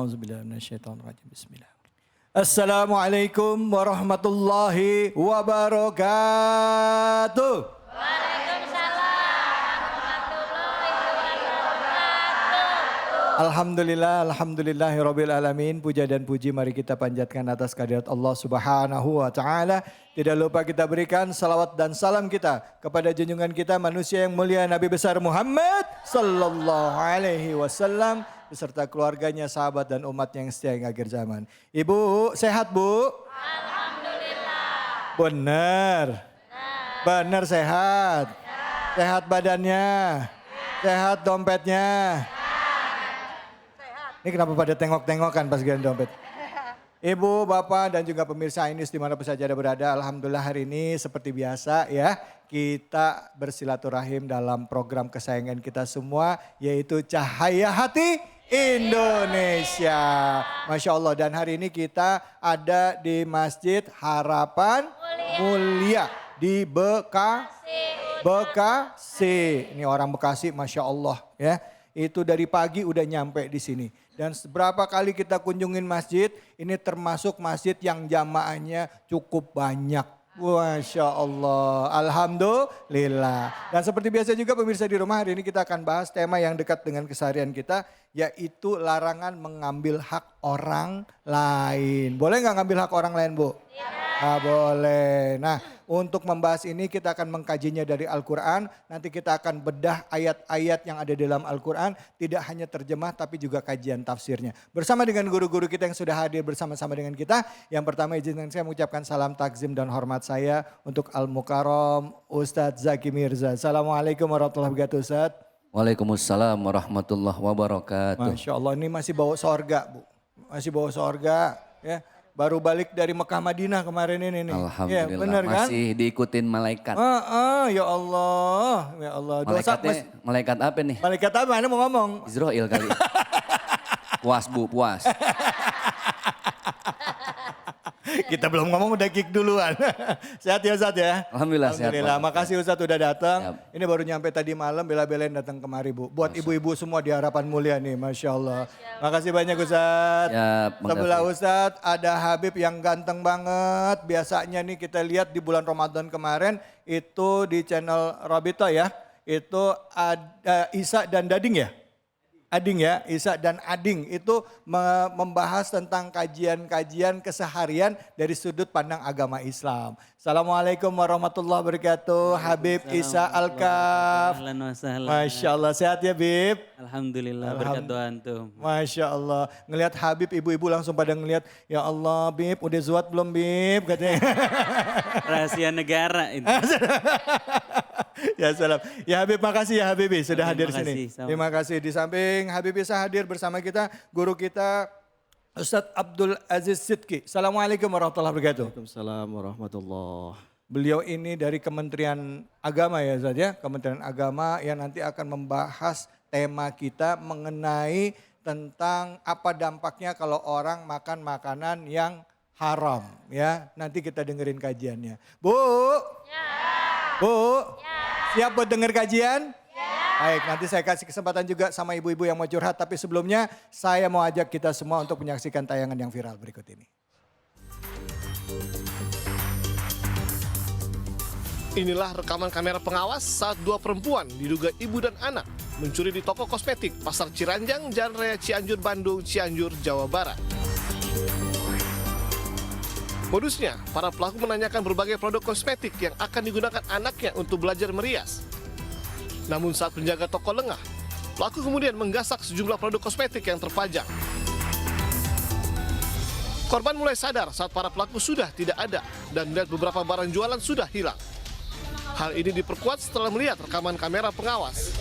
Auzubillahi minasyaitonirrajim. Bismillah. Assalamualaikum warahmatullahi wabarakatuh. Waalaikumsalam warahmatullahi wabarakatuh. Alhamdulillahirabbil alamin. Puja dan puji mari kita panjatkan atas kehadirat Allah Subhanahu wa taala. Tidak lupa kita berikan salawat dan salam kita kepada junjungan kita manusia yang mulia Nabi besar Muhammad sallallahu alaihi wasallam beserta keluarganya, sahabat dan umat yang setia hingga akhir zaman. Ibu, sehat Bu? Alhamdulillah. Benar. Benar sehat. Sehat badannya. Sehat dompetnya. Ini kenapa pada tengok-tengokan pas ganti dompet? Ibu, Bapak dan juga pemirsa ini dimanapun saja ada berada. Alhamdulillah hari ini seperti biasa ya. Kita bersilaturahim dalam program kesayangan kita semua yaitu Cahaya Hati Indonesia. Masya Allah, dan hari ini kita ada di Masjid Harapan Mulia di Bekasi. Ini orang Bekasi, Masya Allah ya. Itu dari pagi udah nyampe di sini. Dan seberapa kali kita kunjungin masjid, ini termasuk masjid yang jamaahnya cukup banyak. Masya Allah, alhamdulillah. Dan seperti biasa juga pemirsa di rumah, hari ini kita akan bahas tema yang dekat dengan keseharian kita, yaitu larangan mengambil hak orang lain. Boleh nggak ngambil hak orang lain, Bu? Ah, boleh. Nah, untuk membahas ini kita akan mengkajinya dari Al-Quran. Nanti kita akan bedah ayat-ayat yang ada dalam Al-Quran. Tidak hanya terjemah tapi juga kajian tafsirnya. Bersama dengan guru-guru kita yang sudah hadir bersama-sama dengan kita. Yang pertama izinkan saya mengucapkan salam takzim dan hormat saya untuk Al-Mukarram Ustadz Zaki Mirza. Assalamualaikum warahmatullahi wabarakatuh Ustadz. Waalaikumsalam warahmatullahi wabarakatuh. Masya Allah, ini masih bawa sorga Bu. Masih bawa sorga ya. Baru balik dari Mekah Madinah kemarin ini nih. Alhamdulillah, ya, bener, kan? masih diikutin malaikat. Ya Allah, ya Allah. Malaikat apa nih? Malaikat apa? Anda mau ngomong? Israel kali. Puas Bu, puas. Kita belum ngomong udah kick duluan. Sehat ya Ustadz ya? Alhamdulillah sehat. Alhamdulillah, makasih Ustadz udah datang. Siap. Ini baru nyampe tadi malam, bela-belain datang kemari Bu. Buat ibu-ibu semua di Harapan Mulia nih, Masya Allah. Makasih banyak Ustadz. Sebelah Ustadz ada Habib yang ganteng banget. Biasanya nih kita lihat di bulan Ramadan kemarin, itu di channel Robito ya. Itu ada Isa dan Dading ya? Ading ya, Isa dan Ading itu membahas tentang kajian-kajian keseharian dari sudut pandang agama Islam. Assalamualaikum warahmatullahi wabarakatuh, Habib Isa Al-Kaf. Masya Allah, sehat ya Bib? Alhamdulillah, berkat doa antum. Masya Allah, ngelihat Habib ibu-ibu langsung pada ngelihat, ya Allah Bib udah zuat belum Bib katanya. Rahasia negara itu. Ya salam. Ya Habib, makasih ya Habibi sudah hadir di sini. Sama. Terima kasih. Di samping Habib Isa hadir bersama kita guru kita Ustadz Abdul Aziz Sidki. Assalamualaikum warahmatullahi wabarakatuh. Waalaikumsalam warahmatullahi. Beliau ini dari Kementerian Agama ya Ustadz ya. Kementerian Agama yang nanti akan membahas tema kita mengenai tentang apa dampaknya kalau orang makan makanan yang haram ya. Nanti kita dengerin kajiannya. Bu. Ya. Bu. Ya. Siap buat denger kajian? Ya. Baik, nanti saya kasih kesempatan juga sama ibu-ibu yang mau curhat. Tapi sebelumnya saya mau ajak kita semua untuk menyaksikan tayangan yang viral berikut ini. Inilah rekaman kamera pengawas saat dua perempuan diduga ibu dan anak mencuri di toko kosmetik Pasar Ciranjang, Jalan Raya Cianjur, Bandung, Cianjur, Jawa Barat. Modusnya, para pelaku menanyakan berbagai produk kosmetik yang akan digunakan anaknya untuk belajar merias. Namun saat penjaga toko lengah, pelaku kemudian menggasak sejumlah produk kosmetik yang terpajang. Korban mulai sadar saat para pelaku sudah tidak ada dan melihat beberapa barang jualan sudah hilang. Hal ini diperkuat setelah melihat rekaman kamera pengawas.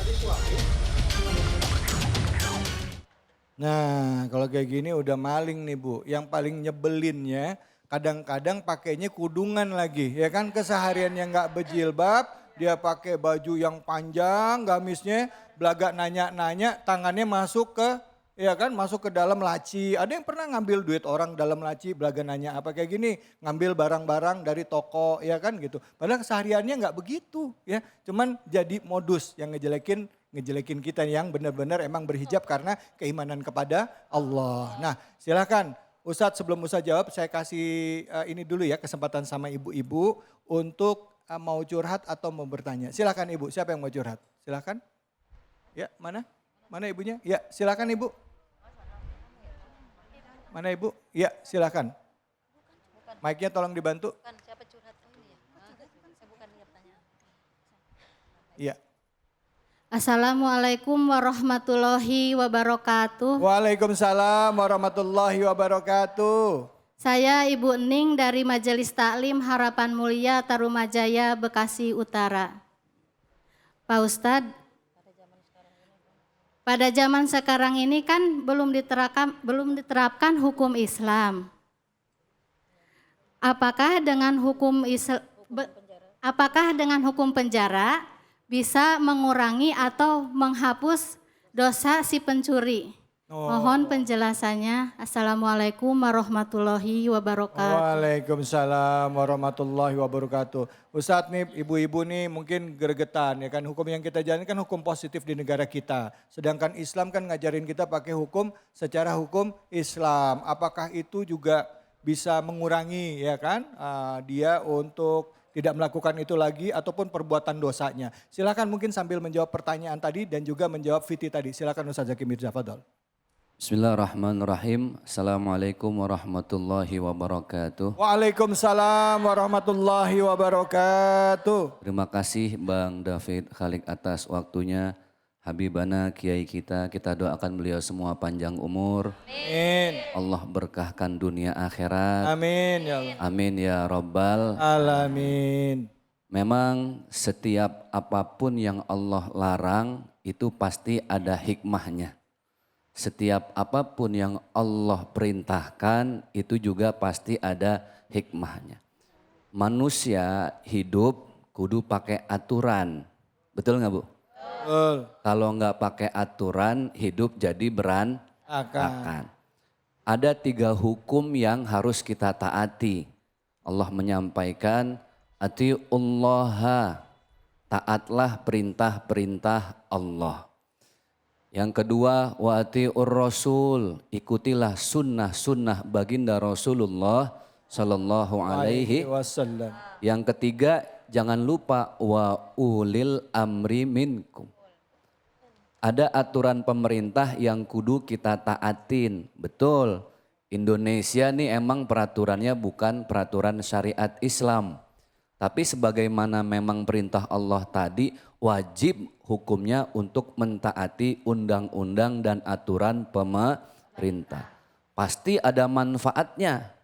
Nah, kalau kayak gini udah maling nih Bu. Yang paling nyebelinnya kadang-kadang pakainya kudungan lagi. Ya kan, kesehariannya nggak berjilbab, dia pakai baju yang panjang, gamisnya, belagak nanya-nanya, tangannya masuk ke, ya kan, masuk ke dalam laci. Ada yang pernah ngambil duit orang dalam laci, belagak nanya apa kayak gini, ngambil barang-barang dari toko, ya kan gitu. Padahal kesehariannya nggak begitu, ya. Cuman jadi modus yang ngejelekin ngejelekin kita yang benar-benar emang berhijab karena keimanan kepada Allah. Nah silakan Ustadz, sebelum Ustadz jawab saya kasih ini dulu ya kesempatan sama ibu-ibu untuk mau curhat atau mau bertanya. Silakan ibu, siapa yang mau curhat? Silakan. Ya mana? Mana ibunya? Ya silakan ibu. Mana ibu? Ya silakan. Mic-nya tolong dibantu. Bukan siapa curhat ini ya? Saya bukan dia tanya. Iya. Assalamualaikum warahmatullahi wabarakatuh. Waalaikumsalam warahmatullahi wabarakatuh. Saya Ibu Ening dari Majelis Taklim Harapan Mulia Tarumajaya, Bekasi Utara. Pak Ustadz, pada zaman sekarang ini kan belum diterapkan hukum Islam. Apakah dengan hukum penjara bisa mengurangi atau menghapus dosa si pencuri? Mohon penjelasannya. Assalamualaikum warahmatullahi wabarakatuh. Waalaikumsalam warahmatullahi wabarakatuh. Ustadz nih, ibu-ibu nih mungkin gregetan ya kan, hukum yang kita jalani kan hukum positif di negara kita. Sedangkan Islam kan ngajarin kita pakai hukum secara hukum Islam. Apakah itu juga bisa mengurangi ya kan dia untuk tidak melakukan itu lagi ataupun perbuatan dosanya? Silakan mungkin sambil menjawab pertanyaan tadi dan juga menjawab Fiti tadi. Silakan Ustadz Zaki Mirza, fadhol. Bismillahirrahmanirrahim. Assalamualaikum warahmatullahi wabarakatuh. Waalaikumsalam warahmatullahi wabarakatuh. Terima kasih Bang David Khalik atas waktunya. Habibana Kiai kita doakan beliau semua panjang umur. Amin. Allah berkahkan dunia akhirat. Amin ya Allah. Amin ya Rabbal. Alamin. Memang setiap apapun yang Allah larang itu pasti ada hikmahnya. Setiap apapun yang Allah perintahkan itu juga pasti ada hikmahnya. Manusia hidup kudu pakai aturan. Betul nggak Bu? Betul. Kalau nggak pakai aturan hidup jadi berantakan. Ada 3 hukum yang harus kita taati. Allah menyampaikan atiullaha, taatlah perintah-perintah Allah. Yang kedua, wa atiur rasul, ikutilah sunnah-sunnah baginda Rasulullah sallallahu alaihi wasallam. Yang ketiga, jangan lupa wa ulil amri minkum. Ada aturan pemerintah yang kudu kita taatin. Betul, Indonesia nih emang peraturannya bukan peraturan syariat Islam. Tapi sebagaimana memang perintah Allah tadi, wajib hukumnya untuk mentaati undang-undang dan aturan pemerintah. Pasti ada manfaatnya.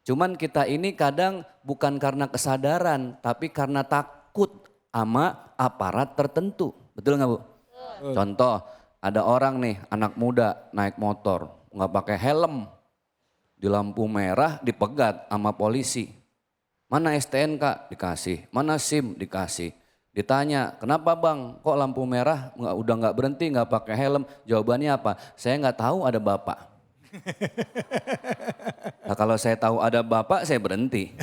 Cuman kita ini kadang bukan karena kesadaran, tapi karena takut sama aparat tertentu. Betul nggak Bu? Contoh, ada orang nih anak muda naik motor, nggak pakai helm. Di lampu merah dipegat sama polisi. Mana STNK? Dikasih. Mana SIM? Dikasih. Ditanya, kenapa bang kok lampu merah udah nggak berhenti, nggak pakai helm? Jawabannya apa? Saya nggak tahu ada bapak. Nah, kalau saya tahu ada bapak saya berhenti.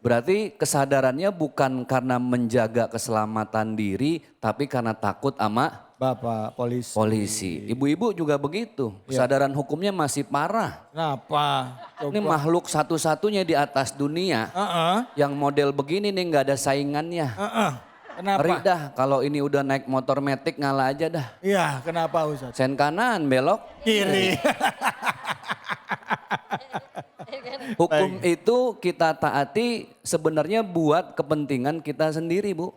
Berarti kesadarannya bukan karena menjaga keselamatan diri, tapi karena takut sama Bapak polisi. Ibu-ibu juga begitu, kesadaran hukumnya masih parah. Kenapa? Ini makhluk satu-satunya di atas dunia yang model begini nih nggak ada saingannya. Kenapa? Ngeri dah kalau ini udah naik motor metik ngalah aja dah. Iya, kenapa Ustaz? Sen kanan belok. Kiri. Hukum itu kita taati sebenarnya buat kepentingan kita sendiri Bu.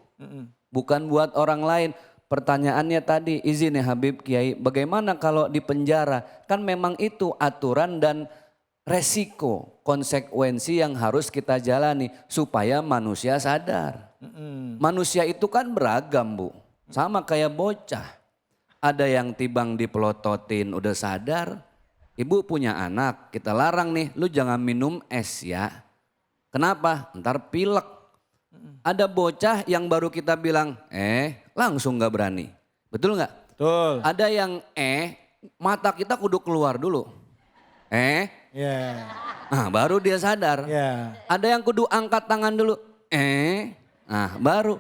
Bukan buat orang lain. Pertanyaannya tadi, izin ya Habib Kiai, bagaimana kalau di penjara? Kan memang itu aturan dan resiko, konsekuensi yang harus kita jalani supaya manusia sadar. Manusia itu kan beragam Bu, sama kayak bocah. Ada yang tibang dipelototin udah sadar, ibu punya anak, kita larang nih, lu jangan minum es ya. Kenapa? Ntar pilek. Ada bocah yang baru kita bilang, langsung gak berani. Betul gak? Betul. Ada yang mata kita kudu keluar dulu. Ya. Nah baru dia sadar. Ya. Ada yang kudu angkat tangan dulu. Nah baru.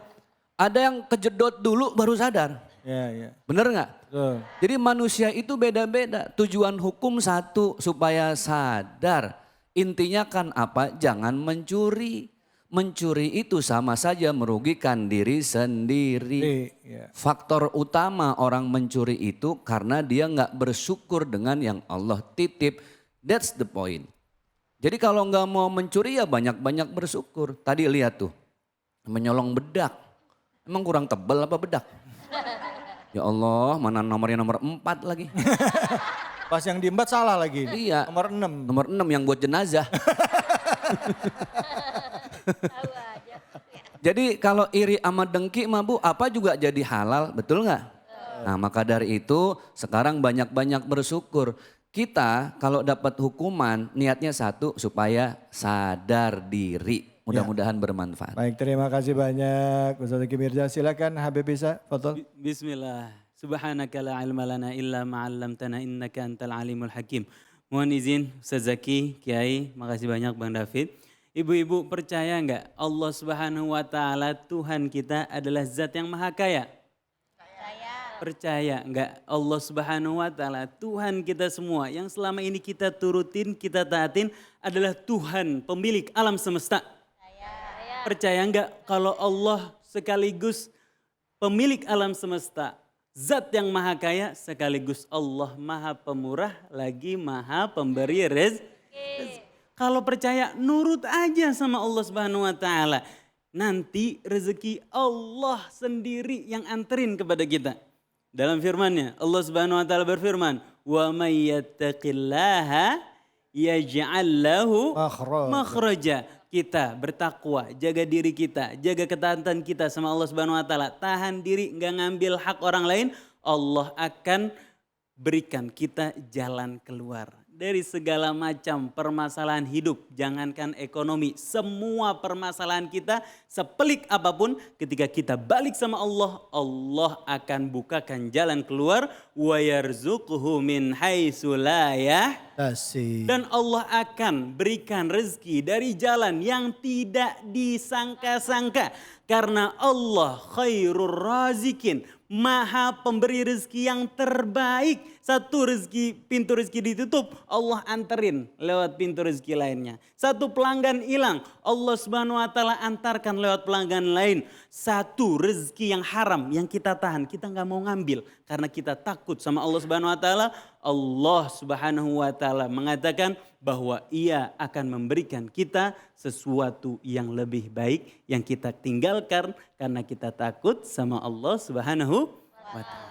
Ada yang kejedot dulu baru sadar. Ya, ya. Bener nggak? Betul. Jadi manusia itu beda-beda. Tujuan hukum satu supaya sadar. Intinya kan apa? Jangan mencuri. Mencuri itu sama saja merugikan diri sendiri. Ya. Faktor utama orang mencuri itu karena dia nggak bersyukur dengan yang Allah titip. That's the point. Jadi kalau nggak mau mencuri ya banyak-banyak bersyukur. Tadi lihat tuh, menyolong bedak. Emang kurang tebal apa bedak? Ya Allah, mana nomornya nomor 4 lagi. Pas yang diembat salah lagi. Iya. Nomor 6. Nomor 6 yang buat jenazah. Tahu aja. Jadi kalau iri sama dengki mah Bu, apa juga jadi halal, betul nggak? Nah maka dari itu sekarang banyak-banyak bersyukur. Kita kalau dapat hukuman niatnya satu supaya sadar diri. Mudah-mudahan bermanfaat. Baik, terima kasih banyak Ustaz Zaki Mirza. Silakan Habib Isa, foto. Bismillah. Subhanaka la ilma lana illa ma 'allamtana innaka antal alimul hakim. Mohon izin Ustaz Zaki, Kiai, makasih banyak Bang David. Ibu-ibu percaya enggak Allah Subhanahu wa taala Tuhan kita adalah zat yang maha kaya? Percaya enggak Allah Subhanahu wa taala Tuhan kita semua yang selama ini kita turutin, kita taatin adalah Tuhan pemilik alam semesta? Percaya enggak kalau Allah sekaligus pemilik alam semesta, zat yang maha kaya sekaligus Allah maha pemurah lagi maha pemberi rezeki. Kalau percaya nurut aja sama Allah Subhanahu wa taala. Nanti rezeki Allah sendiri yang anterin kepada kita. Dalam firman-Nya Allah Subhanahu wa taala berfirman, "Wa may yattaqillaha yaj'al lahu makhraja." Kita bertakwa, jaga diri kita, jaga ketaatan kita sama Allah Subhanahu wa taala. Tahan diri, enggak ngambil hak orang lain, Allah akan berikan kita jalan keluar dari segala macam permasalahan hidup. Jangankan ekonomi, semua permasalahan kita sepelik apapun ketika kita balik sama Allah, Allah akan bukakan jalan keluar. Wa yarzuquhu min haitsu la yahtasib. Dan Allah akan berikan rezeki dari jalan yang tidak disangka-sangka. Karena Allah khairur razikin, maha pemberi rezeki yang terbaik. Satu rezeki, pintu rezeki ditutup, Allah anterin lewat pintu rezeki lainnya. Satu pelanggan hilang, Allah Subhanahu wa taala antarkan lewat pelanggan lain. Satu rezeki yang haram yang kita tahan, kita nggak mau ngambil karena kita takut sama Allah Subhanahu wa taala. Allah Subhanahu wa taala mengatakan bahwa Ia akan memberikan kita sesuatu yang lebih baik yang kita tinggalkan karena kita takut sama Allah Subhanahu wa taala.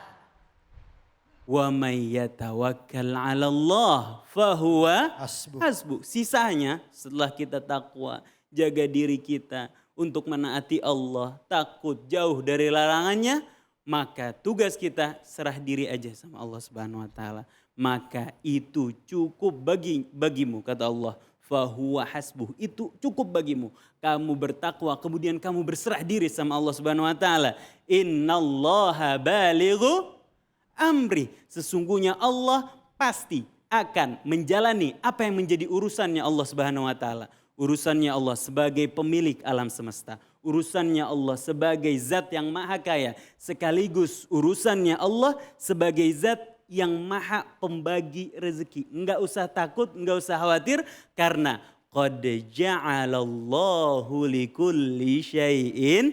Wa may yatawakkal 'ala Allah fahuwa hasbuh. Sisanya setelah kita takwa, jaga diri kita untuk menaati Allah, takut jauh dari larangannya, maka tugas kita serah diri aja sama Allah Subhanahu wa taala. Maka itu cukup bagimu kata Allah. Fahuwa hasbuh, itu cukup bagimu. Kamu bertakwa kemudian kamu berserah diri sama Allah Subhanahu wa taala. Innallaha balighu amri. Sesungguhnya Allah pasti akan menjalani apa yang menjadi urusannya Allah Subhanahu wa taala. Urusannya Allah sebagai pemilik alam semesta. Urusannya Allah sebagai zat yang maha kaya. Sekaligus urusannya Allah sebagai zat yang maha pembagi rezeki. Enggak usah takut, enggak usah khawatir. Karena qad ja'alallahu likulli syai'in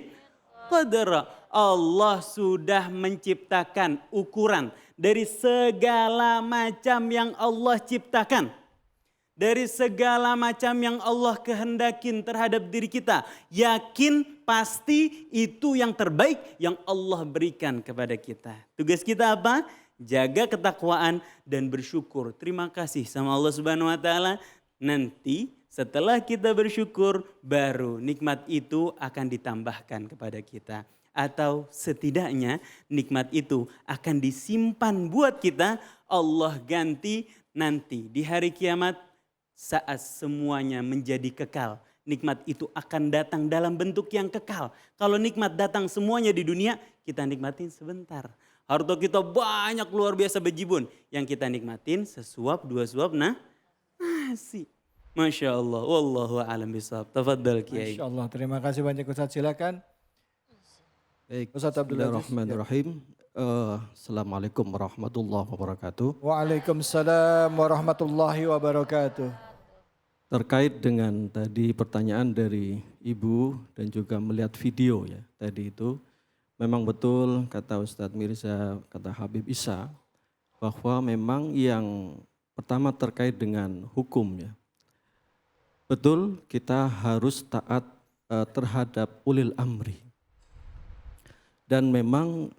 qadra. Allah sudah menciptakan ukuran dari segala macam yang Allah ciptakan. Dari segala macam yang Allah kehendakin terhadap diri kita. Yakin pasti itu yang terbaik yang Allah berikan kepada kita. Tugas kita apa? Jaga ketakwaan dan bersyukur. Terima kasih sama Allah Subhanahu wa taala. Nanti setelah kita bersyukur baru nikmat itu akan ditambahkan kepada kita. Atau setidaknya nikmat itu akan disimpan buat kita. Allah ganti nanti di hari kiamat saat semuanya menjadi kekal. Nikmat itu akan datang dalam bentuk yang kekal. Kalau nikmat datang semuanya di dunia, kita nikmatin sebentar. Harta kita banyak luar biasa bejibun. Yang kita nikmatin sesuap, dua suap, nasi. Masya Allah. Wallahu a'lam bishawab. Tafadhal Kiai. Masya Allah, terima kasih banyak Ustaz, silakan. Baik, Ustaz Abdul Aziz. Bismillahirrahmanirrahim. Assalamualaikum warahmatullahi wabarakatuh. Waalaikumsalam warahmatullahi wabarakatuh. Terkait dengan tadi pertanyaan dari Ibu dan juga melihat video ya tadi itu, memang betul kata Ustadz Mirza, kata Habib Isa, bahwa memang yang pertama terkait dengan hukum ya. Betul kita harus taat terhadap ulil amri. Dan memang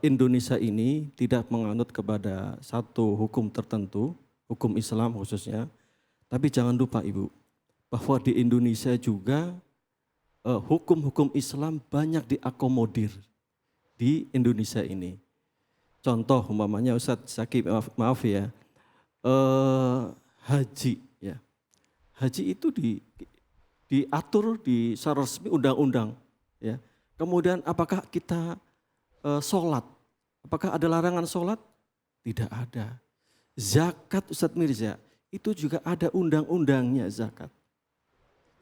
Indonesia ini tidak menganut kepada satu hukum tertentu, hukum Islam khususnya. Tapi jangan lupa Ibu, bahwa di Indonesia juga hukum-hukum Islam banyak diakomodir di Indonesia ini. Contoh umpamanya Ustadz Zaki, maaf ya, haji ya. Haji itu diatur di secara resmi undang-undang ya. Kemudian apakah kita sholat? Apakah ada larangan sholat? Tidak ada. Zakat Ustadz Mirza, itu juga ada undang-undangnya zakat.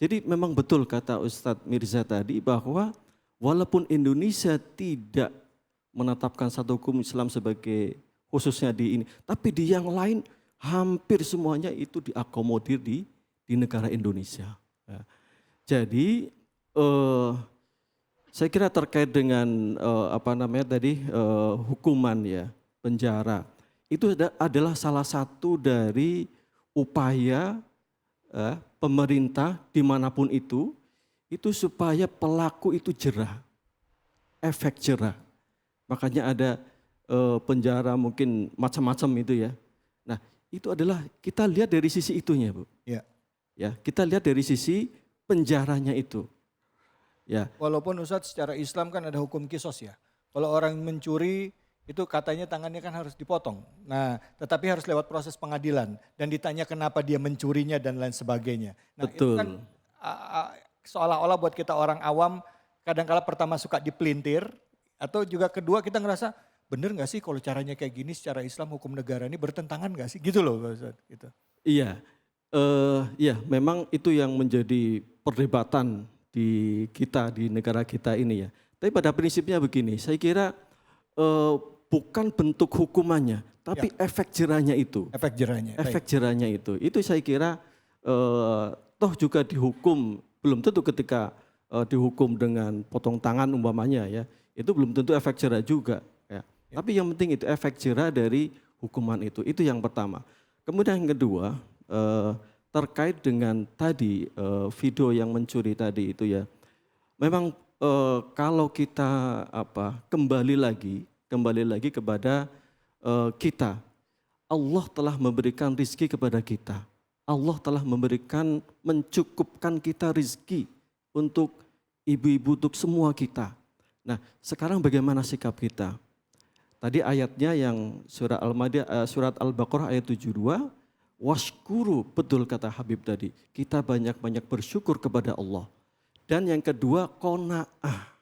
Jadi memang betul kata Ustadz Mirza tadi bahwa walaupun Indonesia tidak menetapkan satu hukum Islam sebagai khususnya di ini, tapi di yang lain hampir semuanya itu diakomodir di negara Indonesia. Ya. Jadi saya kira terkait dengan hukuman ya, penjara, itu adalah salah satu dari upaya pemerintah dimanapun itu supaya pelaku itu jerah, efek jerah. Makanya ada penjara mungkin macam-macam itu ya. Nah itu adalah kita lihat dari sisi itunya Bu. Ya. Ya kita lihat dari sisi penjaranya itu. Ya. Walaupun Ustadz secara Islam kan ada hukum kisos ya. Kalau orang mencuri itu katanya tangannya kan harus dipotong. Nah tetapi harus lewat proses pengadilan. Dan ditanya kenapa dia mencurinya dan lain sebagainya. Nah Betul. itu kan seolah-olah buat kita orang awam kadang-kala pertama suka dipelintir. Atau juga kedua kita ngerasa bener gak sih kalau caranya kayak gini secara Islam hukum negara ini bertentangan gak sih? Gitu loh Ustadz. Gitu. Iya, memang itu yang menjadi perdebatan di kita, di negara kita ini ya. Tapi pada prinsipnya begini, saya kira bukan bentuk hukumannya, tapi efek jerahnya itu. Efek jerahnya. Efek jerahnya itu saya kira toh juga dihukum, belum tentu ketika dihukum dengan potong tangan umpamanya ya, itu belum tentu efek jerah juga. Ya. Tapi yang penting itu efek jerah dari hukuman itu yang pertama. Kemudian yang kedua, terkait dengan tadi video yang mencuri tadi itu ya, memang kalau kita kembali lagi kepada kita, Allah telah memberikan rizki kepada kita, Allah telah mencukupkan kita rizki untuk ibu-ibu, untuk semua kita. Nah sekarang bagaimana sikap kita? Tadi ayatnya yang surat Al-Baqarah ayat 72, washkuru, betul kata Habib tadi, kita banyak-banyak bersyukur kepada Allah. Dan yang kedua, qanaah,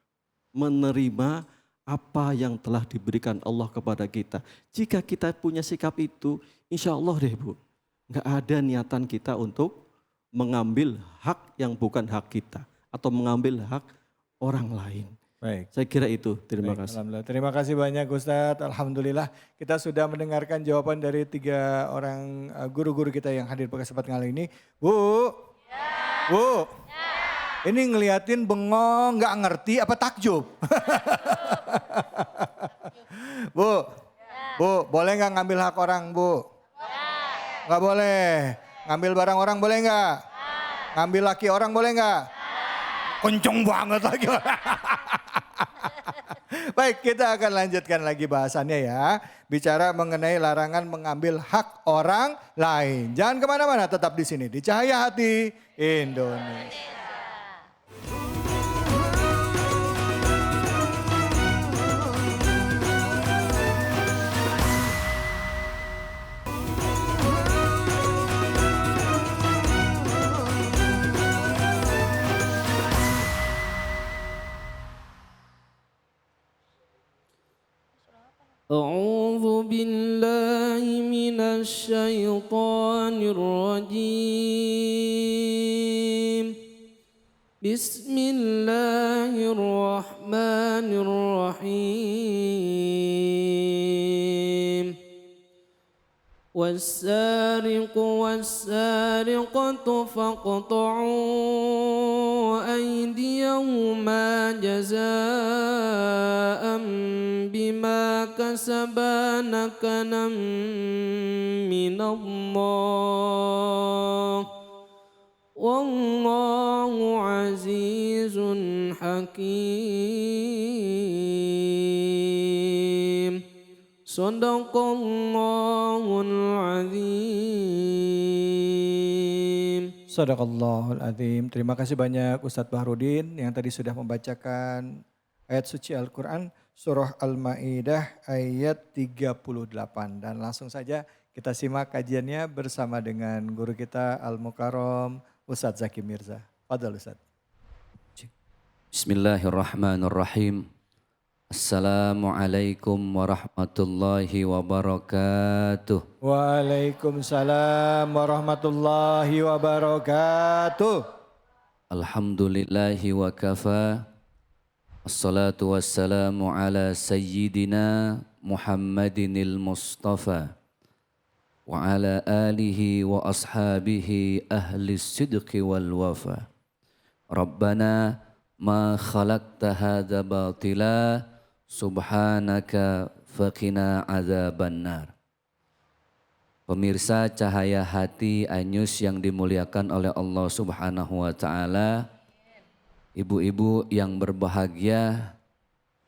menerima apa yang telah diberikan Allah kepada kita. Jika kita punya sikap itu, insya Allah deh Bu, nggak ada niatan kita untuk mengambil hak yang bukan hak kita atau mengambil hak orang lain. Baik. Saya kira itu, terima kasih. Alhamdulillah. Terima kasih banyak Ustadz. Alhamdulillah kita sudah mendengarkan jawaban dari 3 orang guru-guru kita yang hadir pada kesempatan kali ini. Bu, Bu, ini ngeliatin bengong nggak ngerti apa takjub? Bu, Bu, boleh nggak ngambil hak orang Bu? Nggak boleh. Ngambil barang orang boleh nggak? Ngambil laki orang boleh nggak? Kenceng banget lagi. Baik, kita akan lanjutkan lagi bahasannya ya. Bicara mengenai larangan mengambil hak orang lain. Jangan kemana-mana, tetap di sini di Cahaya Hati Indonesia. أعوذ بالله من الشيطان الرجيم بسم الله الرحمن الرحيم والسارق والسارقة فاقطعوا أيديهما جزاء بما كسبا نكلا من الله والله عزيز حكيم صدق الله العظيم. Sadaqallahul Azim. Terima kasih banyak Ustadz Bahrudin yang tadi sudah membacakan ayat suci Al-Quran surah Al-Ma'idah ayat 38. Dan langsung saja kita simak kajiannya bersama dengan guru kita Al-Mukarram Ustadz Zaki Mirza. Fadhal Ustadz. Bismillahirrahmanirrahim. Assalamualaikum warahmatullahi wabarakatuh. Waalaikumsalam warahmatullahi wabarakatuh. Alhamdulillahi wa kafa. Assalatu wassalamu ala sayyidina Muhammadinil Mustafa. Wa ala alihi wa ashabihi ahli sidqi wal wafa. Rabbana ma khalaqta hadza batila subhanaka faqina adzabannar. Pemirsa Cahaya Hati Anyus yang dimuliakan oleh Allah Subhanahu wa taala, ibu-ibu yang berbahagia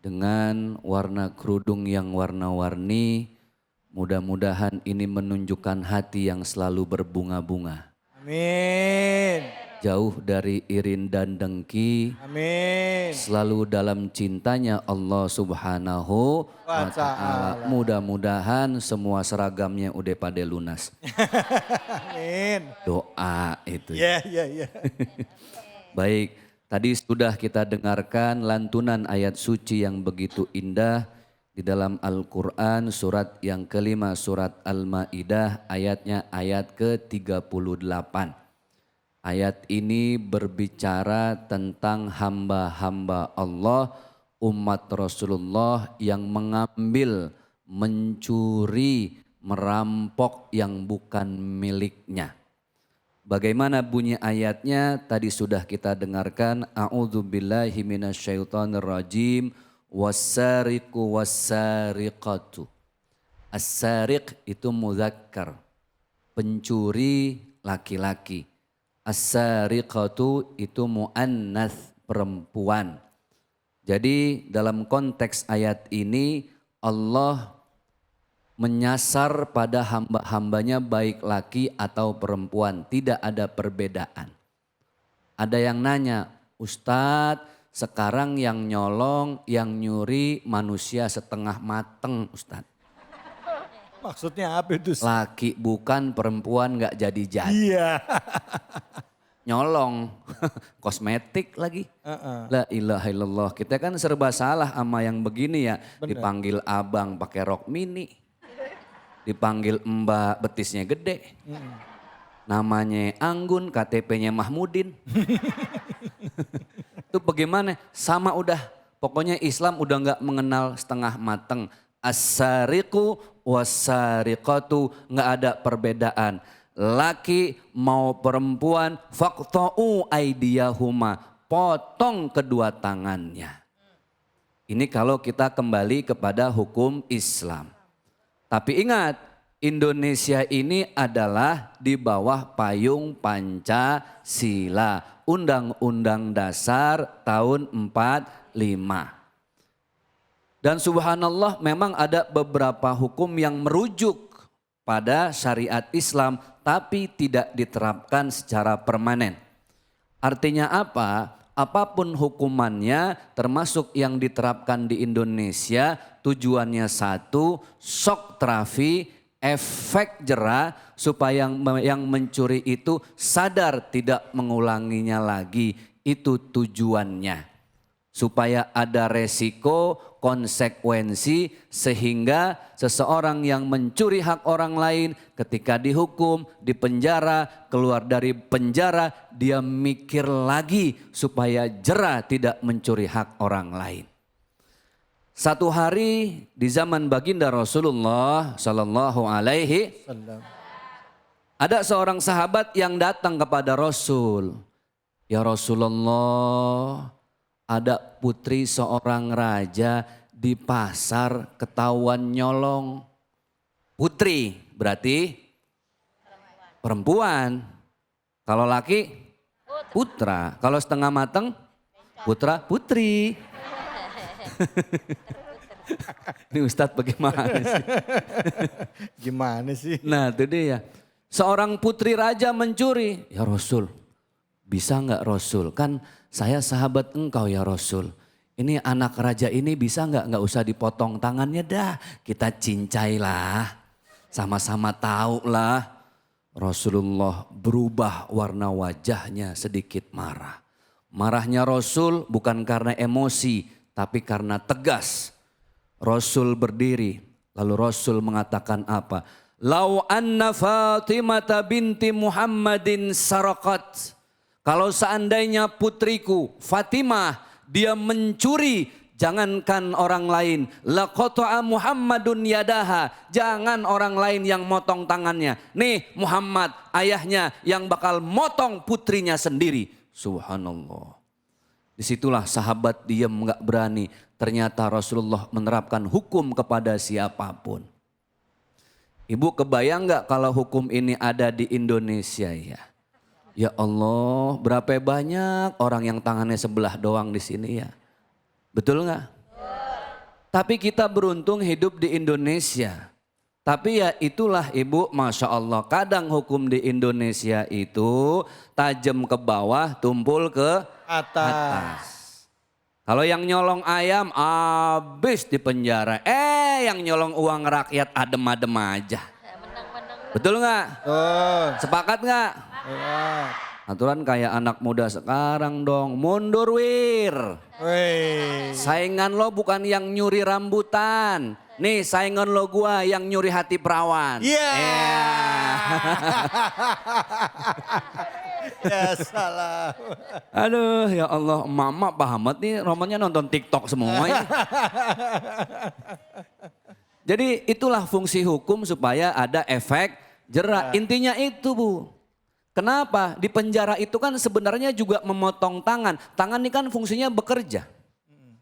dengan warna kerudung yang warna-warni, mudah-mudahan ini menunjukkan hati yang selalu berbunga-bunga. Amin. Jauh dari irin dan dengki. Amin. Selalu dalam cintanya Allah Subhanahu wa ta'ala. Mudah-mudahan semua seragamnya udah pada lunas. Amin. Doa itu. Ya, ya, ya. Baik, tadi sudah kita dengarkan lantunan ayat suci yang begitu indah di dalam Al-Quran surat yang kelima, surat Al-Ma'idah, ayatnya ayat ke-38. Ayat ini berbicara tentang hamba-hamba Allah, umat Rasulullah yang mengambil, mencuri, merampok yang bukan miliknya. Bagaimana bunyi ayatnya? Tadi sudah kita dengarkan. A'udzubillahi minasyaitonirrajim. Wassariqu wassariqatu. As-sariq itu muzakkar, pencuri laki-laki. As-sariqatu itu muannats, perempuan. Jadi dalam konteks ayat ini Allah menyasar pada hamba-hambanya baik laki atau perempuan. Tidak ada perbedaan. Ada yang nanya, Ustadz sekarang yang nyolong, yang nyuri manusia setengah mateng Ustadz. Maksudnya apa itu? Laki bukan, perempuan gak jadi-jadi. Iya. Nyolong, kosmetik lagi. La ilaha illallah, kita kan serba salah sama yang begini ya. Bener. Dipanggil abang pakai rok mini. Dipanggil mbak betisnya gede. Namanya Anggun, KTP-nya Mahmudin. Itu bagaimana? Sama udah, pokoknya Islam udah gak mengenal setengah mateng. As-sariqu was-sariqatu, gak ada perbedaan. Laki mau perempuan, faqta'u aydiyahuma, potong kedua tangannya. Ini kalau kita kembali kepada hukum Islam. Tapi ingat, Indonesia ini adalah di bawah payung Pancasila, Undang-Undang Dasar tahun 45. Dan subhanallah memang ada beberapa hukum yang merujuk pada syariat Islam tapi tidak diterapkan secara permanen. Artinya apa? Apapun hukumannya termasuk yang diterapkan di Indonesia tujuannya satu, shock terapi, efek jera supaya yang mencuri itu sadar tidak mengulanginya lagi. Itu tujuannya. supaya ada resiko, konsekuensi sehingga seseorang yang mencuri hak orang lain ketika dihukum, dipenjara, keluar dari penjara, dia mikir lagi supaya jera tidak mencuri hak orang lain. Satu hari di zaman baginda Rasulullah Sallallahu Alaihi ada seorang sahabat yang datang kepada Rasul. Ya Rasulullah, ada putri seorang raja di pasar ketahuan nyolong. Putri berarti perempuan. Kalau laki putra. Kalau setengah mateng putra putri. Ini Ustadz bagaimana sih? Gimana sih? Nah itu dia. Seorang putri raja mencuri. Ya Rasul, bisa nggak Rasul? Kan saya sahabat engkau ya Rasul. Ini anak raja ini bisa nggak usah dipotong tangannya dah. Kita cincailah. Sama-sama tahu lah. Rasulullah berubah warna wajahnya sedikit marah. Marahnya Rasul bukan karena emosi tapi karena tegas. Rasul berdiri. Lalu Rasul mengatakan apa? Lau anna Fatimah binti Muhammadin sarakat. Kalau seandainya putriku Fatimah dia mencuri, jangankan orang lain, laqata'a Muhammadun yadaha, jangan orang lain yang motong tangannya. Nih Muhammad ayahnya yang bakal motong putrinya sendiri. Subhanallah. Disitulah sahabat diam nggak berani. Ternyata Rasulullah menerapkan hukum kepada siapapun. Ibu kebayang nggak kalau hukum ini ada di Indonesia ya? Ya Allah, berapa banyak orang yang tangannya sebelah doang di sini ya. Betul nggak? Tapi kita beruntung hidup di Indonesia. Tapi ya itulah Ibu, Masya Allah. Kadang hukum di Indonesia itu tajam ke bawah, tumpul ke atas. Kalau yang nyolong ayam habis di penjara. Yang nyolong uang rakyat adem-adem aja. Betul nggak? Sepakat nggak? Aturan kayak anak muda sekarang dong, mundur wir. Saingan lo bukan yang nyuri rambutan. Nih saingan lo gua yang nyuri hati perawan. Ya salah. Aduh ya Allah, emak-emak pahamat nih romannya nonton TikTok semua ini. Jadi itulah fungsi hukum supaya ada efek jera. Intinya itu Bu. Kenapa? Di penjara itu kan sebenarnya juga memotong tangan. Tangan ini kan fungsinya bekerja.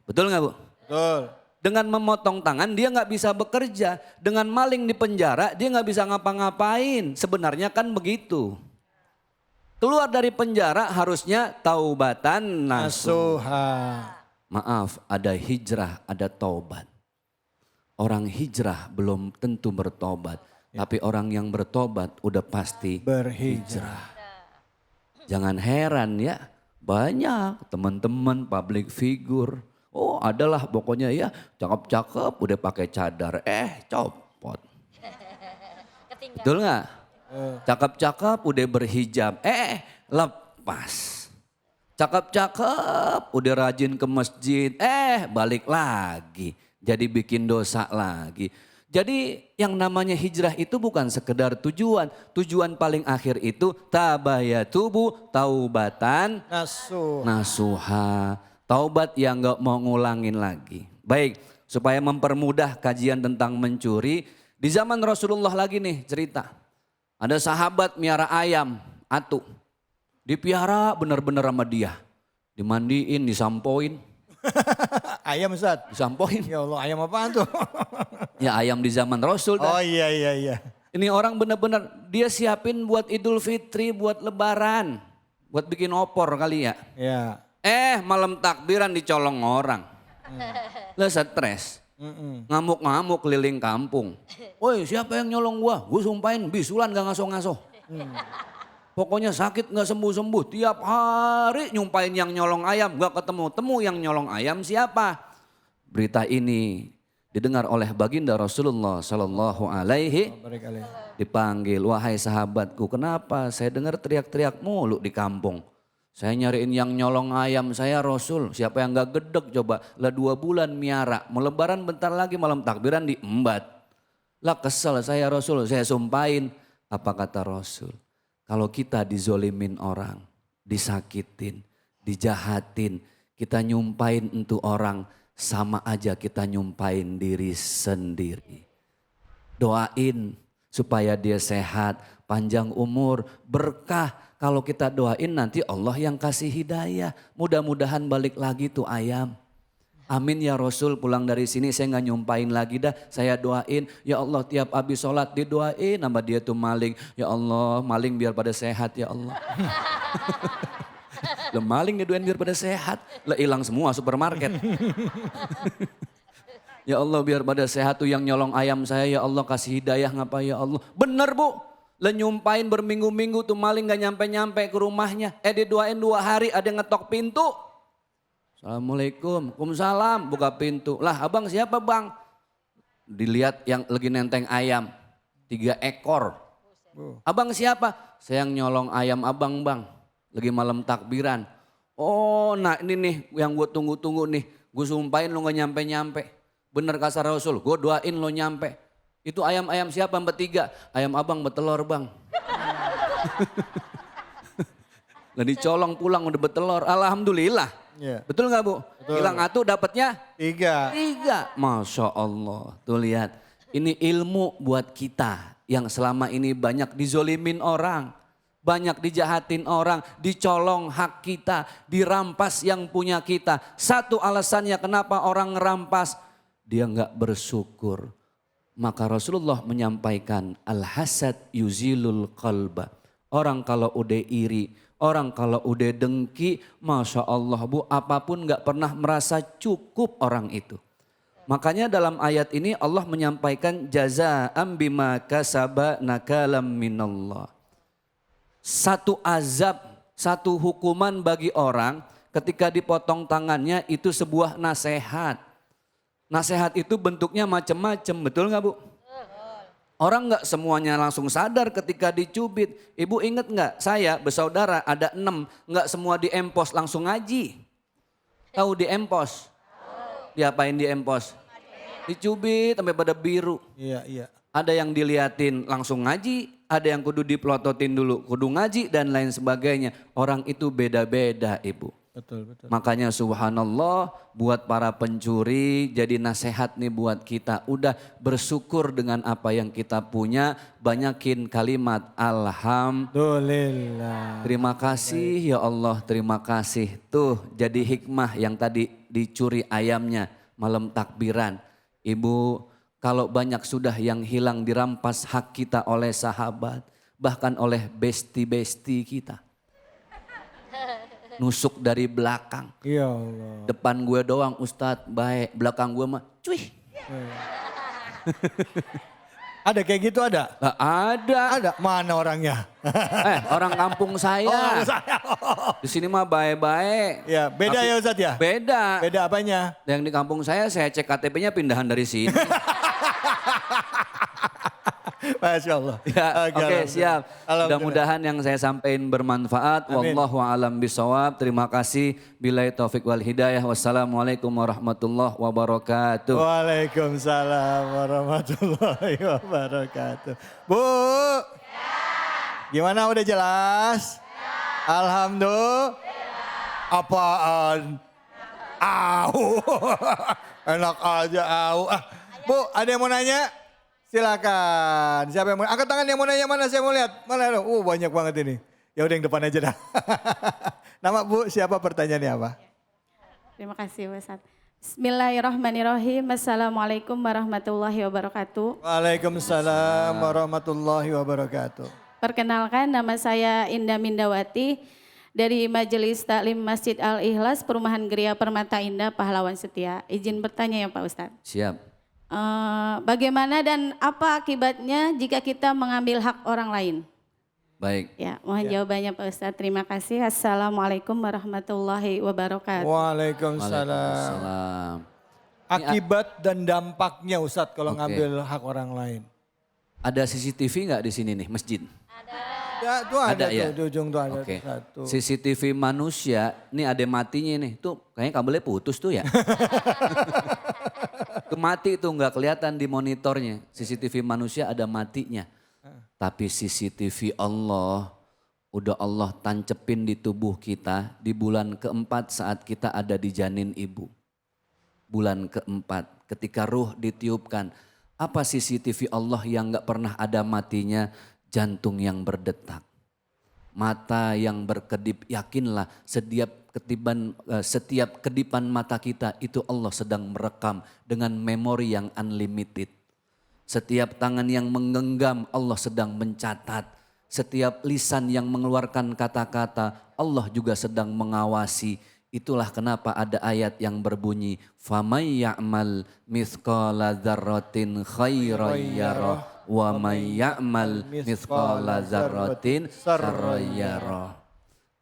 Betul nggak Bu? Betul. Dengan memotong tangan dia nggak bisa bekerja. Dengan maling di penjara dia nggak bisa ngapa-ngapain. Sebenarnya kan begitu. Keluar dari penjara harusnya taubatan nasuha. Maaf, ada hijrah, ada taubat. Orang hijrah belum tentu bertobat. Tapi orang yang bertobat udah pasti berhijrah. Jangan heran ya, banyak teman-teman public figure. Oh adalah pokoknya ya cakep-cakep udah pakai cadar. Copot. Betul nggak? Cakep-cakep udah berhijab. Lepas. Cakep-cakep udah rajin ke masjid. Balik lagi. Jadi bikin dosa lagi. Jadi yang namanya hijrah itu bukan sekedar tujuan. Tujuan paling akhir itu tabayatubu taubatan nasuha. Taubat yang gak mau ngulangin lagi. Baik, supaya mempermudah kajian tentang mencuri. Di zaman Rasulullah lagi nih cerita. Ada sahabat miara ayam, atu. Dipiara bener-bener sama dia. Dimandiin, disampoin. Ayam Ustaz? Disampoin. Ya Allah, ayam apaan tuh? Ya ayam di zaman Rasul. Oh iya. Ini orang benar-benar dia siapin buat Idul Fitri, buat Lebaran. Buat bikin opor kali ya. Ya. Malam takbiran dicolong orang. Lah stres. Ngamuk-ngamuk keliling kampung. Woi siapa yang nyolong gua? Gue sumpahin bisulan gak ngaso-ngaso. Pokoknya sakit gak sembuh-sembuh. Tiap hari nyumpahin yang nyolong ayam. Gak ketemu-temu yang nyolong ayam siapa? Berita ini didengar oleh baginda Rasulullah Sallallahu Alaihi. Dipanggil, wahai sahabatku kenapa? Saya dengar teriak-teriak mulu di kampung. Saya nyariin yang nyolong ayam saya Rasul. Siapa yang gak gedek coba. Lah 2 bulan miara. Mau lebaran bentar lagi malam takbiran diembat. Lah kesel saya Rasul. Saya sumpahin. Apa kata Rasul? Kalau kita dizolimin orang. Disakitin. Dijahatin. Kita nyumpain untuk orang. Sama aja kita nyumpain diri sendiri. Doain supaya dia sehat. Panjang umur. Berkah. Kalau kita doain nanti Allah yang kasih hidayah. Mudah-mudahan balik lagi tuh ayam. Amin ya Rasul, pulang dari sini saya nggak nyumpain lagi dah. Saya doain, ya Allah tiap habis sholat didoain sama dia tuh maling. Ya Allah maling biar pada sehat ya Allah. Lah maling didoain biar pada sehat. Lah hilang semua supermarket. Ya Allah biar pada sehat tuh yang nyolong ayam saya ya Allah kasih hidayah ngapa ya Allah. Bener Bu. Lah nyumpain berminggu-minggu tuh maling gak nyampe-nyampe ke rumahnya. Didoain 2 hari ada yang ngetok pintu. Assalamualaikum, waalaikumsalam, buka pintu. Lah abang siapa bang? Dilihat yang lagi nenteng ayam, 3 ekor. Abang siapa? Saya yang nyolong ayam abang bang, lagi malam takbiran. Oh nah ini nih yang gue tunggu-tunggu nih. Gue sumpahin lo gak nyampe-nyampe. Bener kata Rasul, gue doain lo nyampe. Itu ayam-ayam siapa yang bertiga? Ayam abang bertelur bang. Lah dicolong pulang udah bertelur. Alhamdulillah. Ya. Betul nggak Bu? Betul. Hilang 1 dapatnya 3. 3. Masya Allah. Tuh lihat. Ini ilmu buat kita. Yang selama ini banyak dizolimin orang. Banyak dijahatin orang. Dicolong hak kita. Dirampas yang punya kita. Satu alasannya kenapa orang ngerampas. Dia nggak bersyukur. Maka Rasulullah menyampaikan al-hasad yuzilul qalba. Orang kalau udah iri, orang kalau udah dengki, Masya Allah Bu, apapun gak pernah merasa cukup orang itu. Makanya dalam ayat ini Allah menyampaikan jazaa'an bima kasaba nakalam minallah. Satu azab, satu hukuman bagi orang ketika dipotong tangannya itu sebuah nasihat. Nasihat itu bentuknya macam-macam, betul nggak Bu? Orang nggak semuanya langsung sadar ketika dicubit. Ibu inget nggak? Saya bersaudara ada 6, nggak semua diempos langsung ngaji. Tahu diempos? Diapain diempos? Dicubit sampai pada biru. Iya. Ada yang diliatin langsung ngaji, ada yang kudu diplototin dulu, kudu ngaji dan lain sebagainya. Orang itu beda-beda Ibu. Betul. Makanya subhanallah buat para pencuri jadi nasihat nih buat kita. Udah bersyukur dengan apa yang kita punya. Banyakin kalimat alhamdulillah. Terima kasih ya Allah, terima kasih. Tuh jadi hikmah yang tadi dicuri ayamnya malam takbiran. Ibu kalau banyak sudah yang hilang dirampas hak kita oleh sahabat. Bahkan oleh besti-besti kita. Nusuk dari belakang. Ya Allah. Depan gue doang Ustadz baik, belakang gue mah cuy. Ada kayak gitu ada? Gak ada. Ada. Mana orangnya? Orang kampung saya. Di sini mah baik-baik. Ya, beda Tapi ya Ustadz ya? Beda. Beda apanya? Yang di kampung saya cek KTP-nya pindahan dari sini. Masya Allah. Ya, oke siap. Alhamdulillah. Mudah-mudahan yang saya sampaikan bermanfaat. Amin. Wallahu a'lam bishawab. Terima kasih. Billahi taufik wal hidayah. Wassalamualaikum warahmatullahi wabarakatuh. Waalaikumsalam warahmatullahi wabarakatuh. Bu, gimana udah jelas? Alhamdulillah. Apaan? Au. Enak aja au. Bu, ada yang mau nanya? Silakan. Siapa yang mau? Angkat tangan yang mau nanya mana? Saya mau lihat. Mana? Banyak banget ini. Ya udah yang depan aja dah. Nama Bu siapa, pertanyaannya apa? Terima kasih Ustaz. Bismillahirrahmanirrahim. Assalamualaikum warahmatullahi wabarakatuh. Waalaikumsalam warahmatullahi wabarakatuh. Perkenalkan nama saya Indah Mindawati dari Majelis Taklim Masjid Al-Ikhlas Perumahan Geria Permata Indah Pahlawan Setia. Izin bertanya ya Pak Ustadz. Siap. Bagaimana dan apa akibatnya jika kita mengambil hak orang lain? Baik. Ya, mohon jawabannya Pak Ustadz. Terima kasih. Assalamualaikum warahmatullahi wabarakatuh. Waalaikumsalam. Waalaikumsalam. Akibat dan dampaknya Ustadz kalau Oke. ngambil hak orang lain. Ada CCTV nggak di sini nih masjid? Ada. Ya, tuh ada, ya? tuh di ujung tuh ada Oke. satu. CCTV manusia, ini ada matinya nih. Tuh kayaknya kabelnya putus tuh ya. Tuh mati tuh nggak kelihatan di monitornya. CCTV manusia ada matinya. Tapi CCTV Allah, udah Allah tancepin di tubuh kita di bulan keempat saat kita ada di janin ibu. Bulan keempat ketika ruh ditiupkan. Apa CCTV Allah yang nggak pernah ada matinya? Jantung yang berdetak. Mata yang berkedip, yakinlah setiap kedipan mata kita itu Allah sedang merekam dengan memori yang unlimited. Setiap tangan yang menggenggam Allah sedang mencatat. Setiap lisan yang mengeluarkan kata-kata Allah juga sedang mengawasi. Itulah kenapa ada ayat yang berbunyi famay ya'mal mithqala dzarratin khairan yarah wa may ya'mal mithqala dzarratin syarran yarah.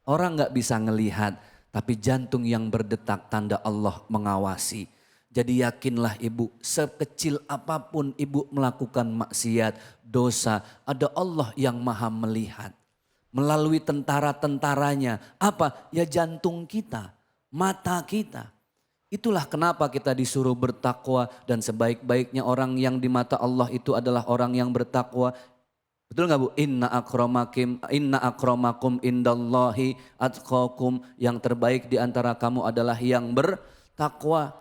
Orang nggak bisa ngelihat, tapi jantung yang berdetak tanda Allah mengawasi. Jadi yakinlah ibu, sekecil apapun ibu melakukan maksiat, dosa, ada Allah yang maha melihat. Melalui tentara-tentaranya, apa? Ya jantung kita, mata kita. Itulah kenapa kita disuruh bertakwa dan sebaik-baiknya orang yang di mata Allah itu adalah orang yang bertakwa. Betul nggak Bu? Inna akramakum indallahi atqakum. Yang terbaik di antara kamu adalah yang bertakwa.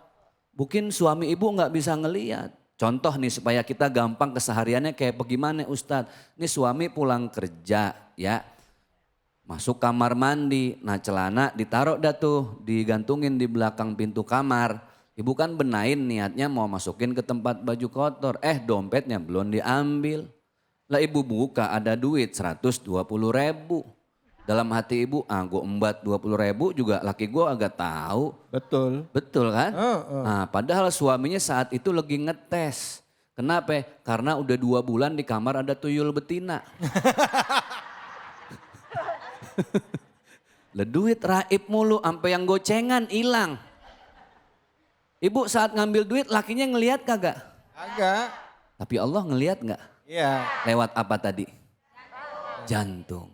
Mungkin suami ibu nggak bisa ngelihat. Contoh nih supaya kita gampang kesehariannya kayak bagaimana Ustadz. Ini suami pulang kerja ya. Masuk kamar mandi, nah celana ditaruh dah tuh, digantungin di belakang pintu kamar. Ibu kan benain niatnya mau masukin ke tempat baju kotor. Dompetnya belum diambil. Lah ibu buka ada duit 120.000. Dalam hati ibu, gue embat 20.000 juga laki gue agak tahu. Betul. Betul kan? Nah, padahal suaminya saat itu lagi ngetes. Kenapa? Karena udah 2 bulan di kamar ada tuyul betina. Lah duit raib mulu, sampai yang gocengan hilang. Ibu saat ngambil duit lakinya ngelihat kagak? Agak. Tapi Allah ngelihat nggak? Iya. Lewat apa tadi? Jantung.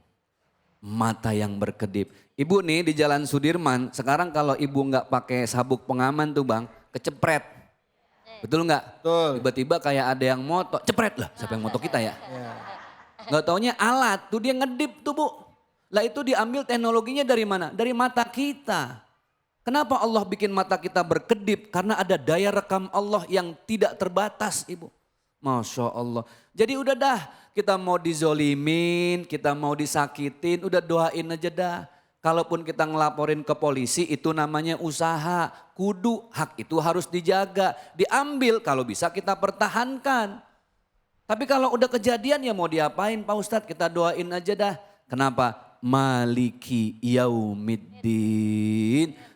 Mata yang berkedip. Ibu nih di Jalan Sudirman, sekarang kalau ibu nggak pakai sabuk pengaman tuh bang, kecepret. Betul nggak? Betul. Tiba-tiba kayak ada yang moto, cepret lah. Siapa yang moto kita ya? Iya. Nggak taunya alat, tuh dia ngedip tuh bu. Lah itu diambil teknologinya dari mana? Dari mata kita. Kenapa Allah bikin mata kita berkedip? Karena ada daya rekam Allah yang tidak terbatas ibu. Masya Allah. Jadi udah dah kita mau dizolimin, kita mau disakitin, udah doain aja dah. Kalaupun kita ngelaporin ke polisi itu namanya usaha. Kudu hak itu harus dijaga. Diambil kalau bisa kita pertahankan. Tapi kalau udah kejadian ya mau diapain Pak Ustadz? Kita doain aja dah. Kenapa? Maliki yaumiddin.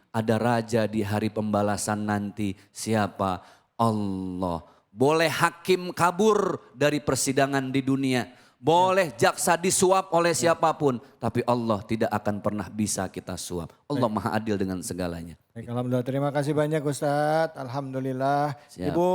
Ada raja di hari pembalasan nanti. Siapa? Allah. Boleh hakim kabur dari persidangan di dunia. Boleh jaksa disuap oleh siapapun. Tapi Allah tidak akan pernah bisa kita suap. Allah maha adil dengan segalanya. Baik, alhamdulillah terima kasih banyak Ustadz. Alhamdulillah. Siap. Ibu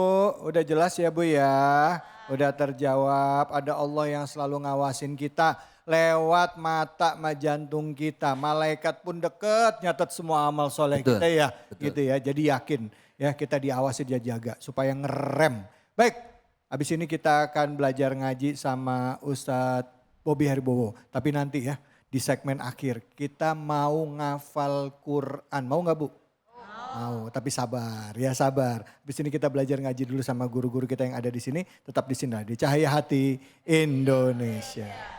udah jelas ya Bu ya. Udah terjawab. Ada Allah yang selalu ngawasin kita. Lewat mata jantung kita. Malaikat pun deket nyatet semua amal soleh Betul, kita ya. betul. Gitu ya. Jadi yakin ya kita diawasi dia jaga supaya ngerem. Baik, habis ini kita akan belajar ngaji sama Ustadz Bobby Haribowo. Tapi nanti ya di segmen akhir kita mau ngafal Quran. Mau nggak Bu? Mau, tapi sabar ya sabar. Habis ini kita belajar ngaji dulu sama guru-guru kita yang ada di sini. Tetap di sini di Cahaya Hati Indonesia.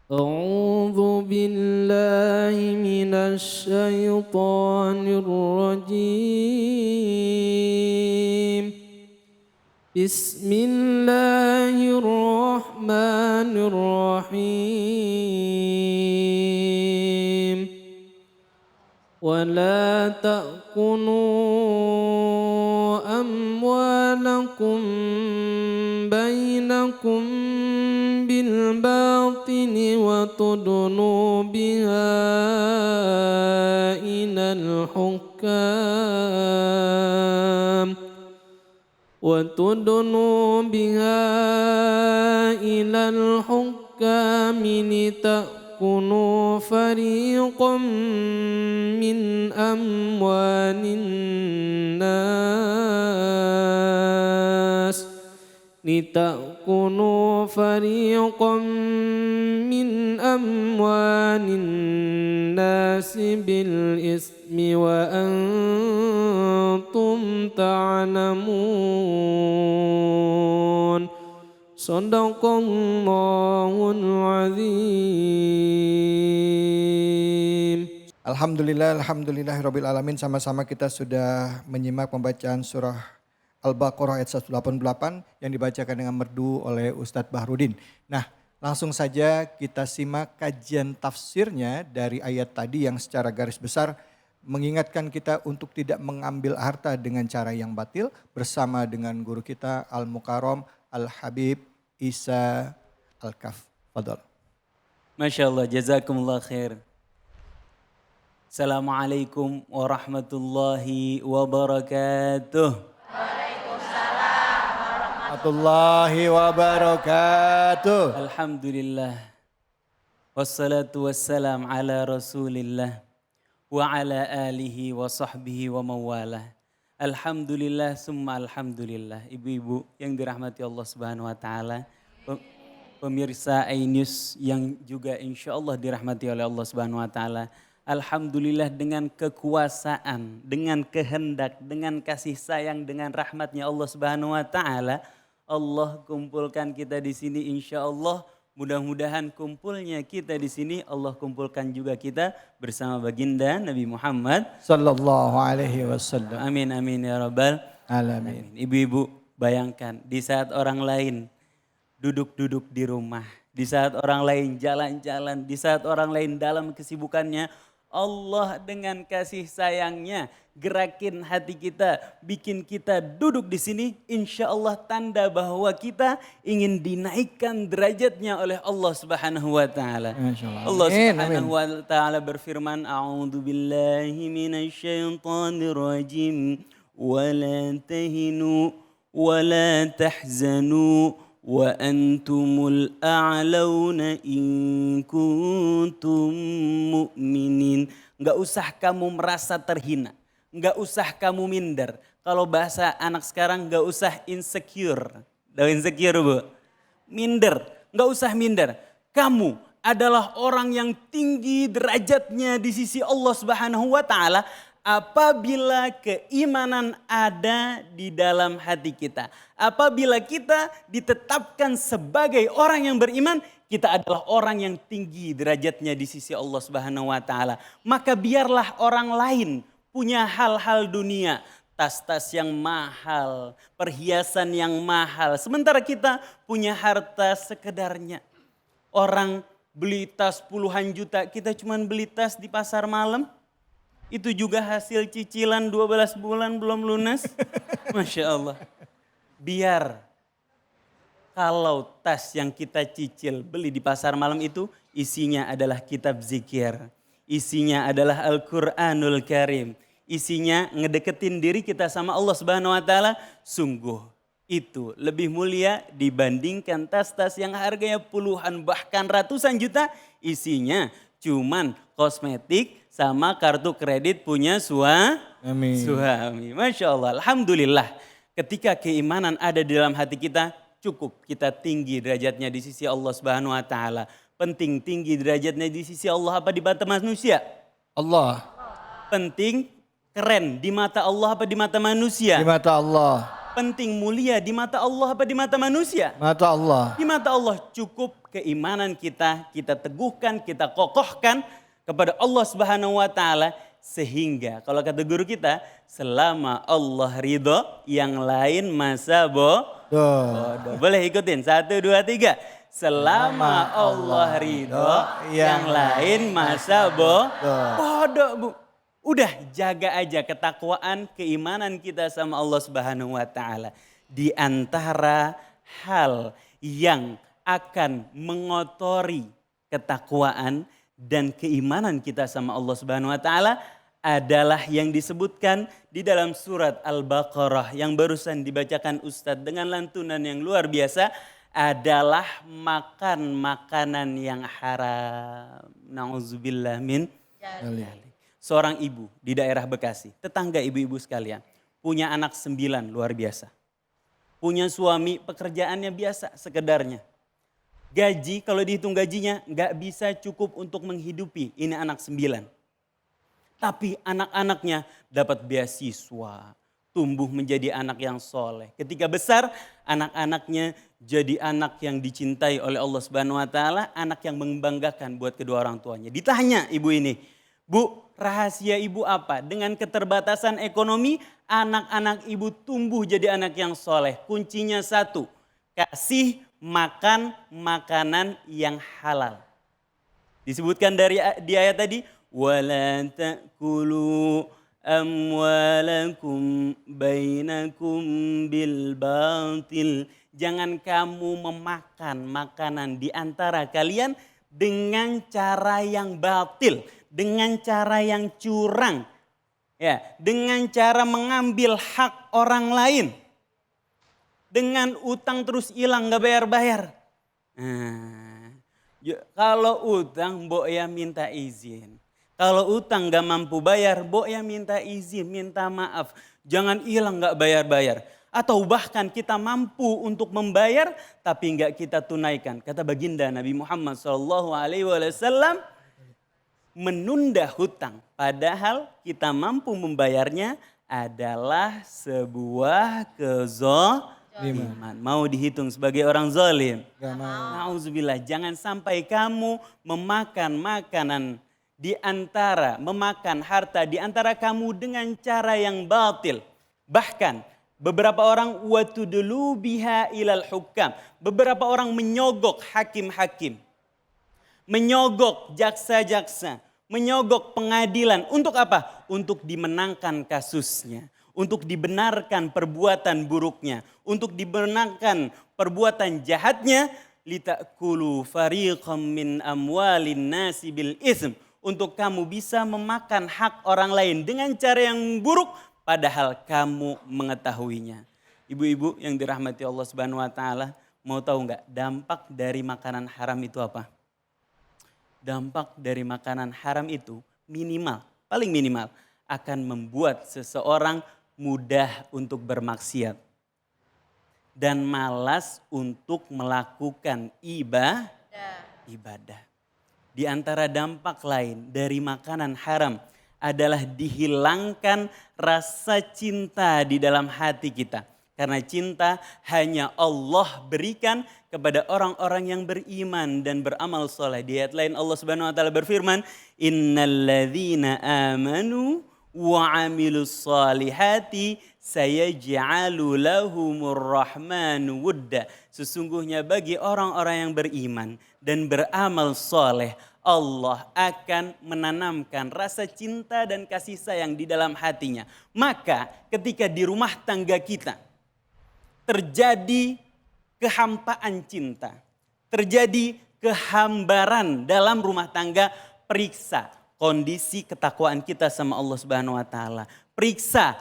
أعوذ بالله من الشيطان الرجيم بسم الله الرحمن الرحيم ولا تأكلوا أموالكم بينكم بالباطل وتدلوا بها إلى الحكام لتأكلوا فريقا من أموال الناس بالإثم وأنتم تعلمون صدق الله العظيم. Alhamdulillahirabbil alamin. Sama-sama kita sudah menyimak pembacaan surah Al-Baqarah ayat 188 yang dibacakan dengan merdu oleh Ustadz Bahrudin. Nah, langsung saja kita simak kajian tafsirnya dari ayat tadi yang secara garis besar mengingatkan kita untuk tidak mengambil harta dengan cara yang batil bersama dengan guru kita Al-Mukarram Al-Habib Isa Al-Kaf. Fadhal. Masya Allah, jazakumullah khair. Assalamualaikum warahmatullahi wabarakatuh. Warahmatullahi wabarakatuh. Alhamdulillah. Wassalatu wassalam ala rasulillah. Wa ala alihi wa sahbihi wa mawalah. Alhamdulillah summa alhamdulillah. Ibu-ibu yang dirahmati Allah Subhanahu wa taala. Pemirsa iNews yang juga insya Allah dirahmati oleh Allah Subhanahu wa taala. Alhamdulillah dengan kekuasaan, dengan kehendak, dengan kasih sayang, dengan rahmatnya Allah Subhanahu wa taala, Allah kumpulkan kita di sini insya Allah. Mudah-mudahan kumpulnya kita di sini Allah kumpulkan juga kita bersama baginda Nabi Muhammad sallallahu alaihi wasallam. Amin amin ya rabbal alamin. Ibu-ibu bayangkan di saat orang lain duduk-duduk di rumah, di saat orang lain jalan-jalan, di saat orang lain dalam kesibukannya, Allah dengan kasih sayangnya gerakin hati kita, bikin kita duduk di sini. Insya Allah tanda bahwa kita ingin dinaikkan derajatnya oleh Allah Subhanahu wa taala. Allah Subhanahu wa taala berfirman, A'udzu billahi minasyaitonir rajim. Wa la tahinu wa la tahzanu wa antumul a'launa in kuntum mu'minin. Enggak usah kamu merasa terhina, enggak usah kamu minder. Kalau bahasa anak sekarang enggak usah insecure. Tahu insecure, Bu? Minder, enggak usah minder. Kamu adalah orang yang tinggi derajatnya di sisi Allah Subhanahu wa taala apabila keimanan ada di dalam hati kita. Apabila kita ditetapkan sebagai orang yang beriman, kita adalah orang yang tinggi derajatnya di sisi Allah Subhanahu wa taala. Maka biarlah orang lain punya hal-hal dunia, tas-tas yang mahal, perhiasan yang mahal. Sementara kita punya harta sekedarnya. Orang beli tas puluhan juta, kita cuma beli tas di pasar malam. Itu juga hasil cicilan 12 bulan belum lunas. Masya Allah. Biar kalau tas yang kita cicil beli di pasar malam itu isinya adalah kitab zikir. Isinya adalah Al-Quranul Karim. Isinya ngedeketin diri kita sama Allah Subhanahu wa taala. Sungguh itu lebih mulia dibandingkan tas-tas yang harganya puluhan bahkan ratusan juta. Isinya cuman kosmetik sama kartu kredit punya suami. Masya Allah, alhamdulillah. Ketika keimanan ada di dalam hati kita, cukup kita tinggi derajatnya di sisi Allah Subhanahu wa taala. Penting tinggi derajatnya di sisi Allah apa di mata manusia? Allah. Penting keren di mata Allah apa di mata manusia? Di mata Allah. Penting mulia di mata Allah apa di mata manusia? Mata Allah. Di mata Allah. Cukup keimanan kita teguhkan, kita kokohkan kepada Allah Subhanahu wa taala, sehingga kalau kata guru kita, selama Allah ridho, yang lain masa bodoh. Boleh ikutin? 1, 2, 3. Selama Allah ridho, yang lain masa bodoh. Bu. Udah jaga aja ketakwaan, keimanan kita sama Allah Subhanahu wa taala. Di antara hal yang akan mengotori ketakwaan dan keimanan kita sama Allah Subhanahu wa taala adalah yang disebutkan di dalam surat Al-Baqarah yang barusan dibacakan Ustadz dengan lantunan yang luar biasa, adalah makan makanan yang haram. Nauzubillah min dzalik. Seorang ibu di daerah Bekasi, tetangga ibu-ibu sekalian, punya anak 9 luar biasa. Punya suami pekerjaannya biasa sekedarnya. Gaji kalau dihitung gajinya nggak bisa cukup untuk menghidupi ini anak 9. Tapi anak-anaknya dapat beasiswa, tumbuh menjadi anak yang soleh. Ketika besar anak-anaknya jadi anak yang dicintai oleh Allah Subhanahu wa taala, anak yang membanggakan buat kedua orang tuanya. Ditanya ibu ini, "Bu, rahasia ibu apa? Dengan keterbatasan ekonomi, anak-anak ibu tumbuh jadi anak yang soleh. Kuncinya satu, kasih makan makanan yang halal." Disebutkan di ayat tadi, "Wala ta'kulu amwalakum bainakum bil batil." Jangan kamu memakan makanan di antara kalian dengan cara yang batil, dengan cara yang curang, ya, dengan cara mengambil hak orang lain, dengan utang terus hilang nggak bayar-bayar. Nah, kalau utang, mbok ya minta izin. Kalau utang nggak mampu bayar, mbok ya minta izin, minta maaf. Jangan hilang nggak bayar-bayar. Atau bahkan kita mampu untuk membayar tapi nggak kita tunaikan. Kata baginda Nabi Muhammad SAW, menunda hutang padahal kita mampu membayarnya adalah sebuah kezaliman. Mau dihitung sebagai orang zalim? Nauzubillah, jangan sampai kamu memakan makanan memakan harta di antara kamu dengan cara yang batil. Bahkan beberapa orang watudlu biha ilal hukam. Beberapa orang menyogok hakim-hakim. Menyogok jaksa-jaksa. Menyogok pengadilan. Untuk apa? Untuk dimenangkan kasusnya. Untuk dibenarkan perbuatan buruknya. Untuk dibenarkan perbuatan jahatnya. Litakulu fariqam min amwalin nasi bil ism. Untuk kamu bisa memakan hak orang lain dengan cara yang buruk. Padahal kamu mengetahuinya. Ibu-ibu yang dirahmati Allah Subhanahu wa taala, mau tahu enggak dampak dari makanan haram itu apa? Dampak dari makanan haram itu minimal, paling minimal akan membuat seseorang mudah untuk bermaksiat dan malas untuk melakukan ibadah. Di antara dampak lain dari makanan haram adalah dihilangkan rasa cinta di dalam hati kita. Karena cinta hanya Allah berikan kepada orang-orang yang beriman dan beramal soleh. Di ayat lain Allah Subhanahu wa taala berfirman, "Innalladzina amanu wa 'amilus solihati sayaj'alu lahumur rahmanu wudda." Sesungguhnya bagi orang-orang yang beriman dan beramal soleh, Allah akan menanamkan rasa cinta dan kasih sayang di dalam hatinya. Maka ketika di rumah tangga kita terjadi kehampaan cinta, terjadi kehambaran dalam rumah tangga, periksa kondisi ketakwaan kita sama Allah Subhanahu wa taala. Periksa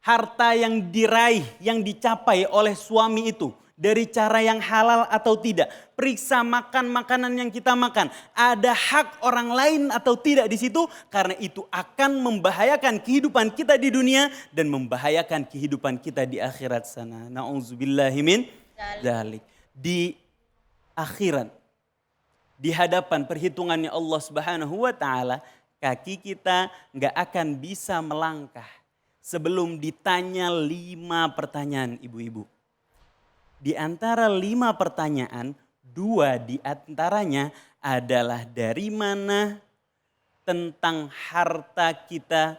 harta yang diraih, yang dicapai oleh suami itu dari cara yang halal atau tidak. Periksa makan makanan yang kita makan. Ada hak orang lain atau tidak di situ. Karena itu akan membahayakan kehidupan kita di dunia. Dan membahayakan kehidupan kita di akhirat sana. Na'udzubillahi min dzalik. Di akhirat. Di hadapan perhitungannya Allah Subhanahu wa taala. Kaki kita gak akan bisa melangkah. Sebelum ditanya 5 pertanyaan ibu-ibu. Di antara 5 pertanyaan, 2 di antaranya adalah dari mana tentang harta kita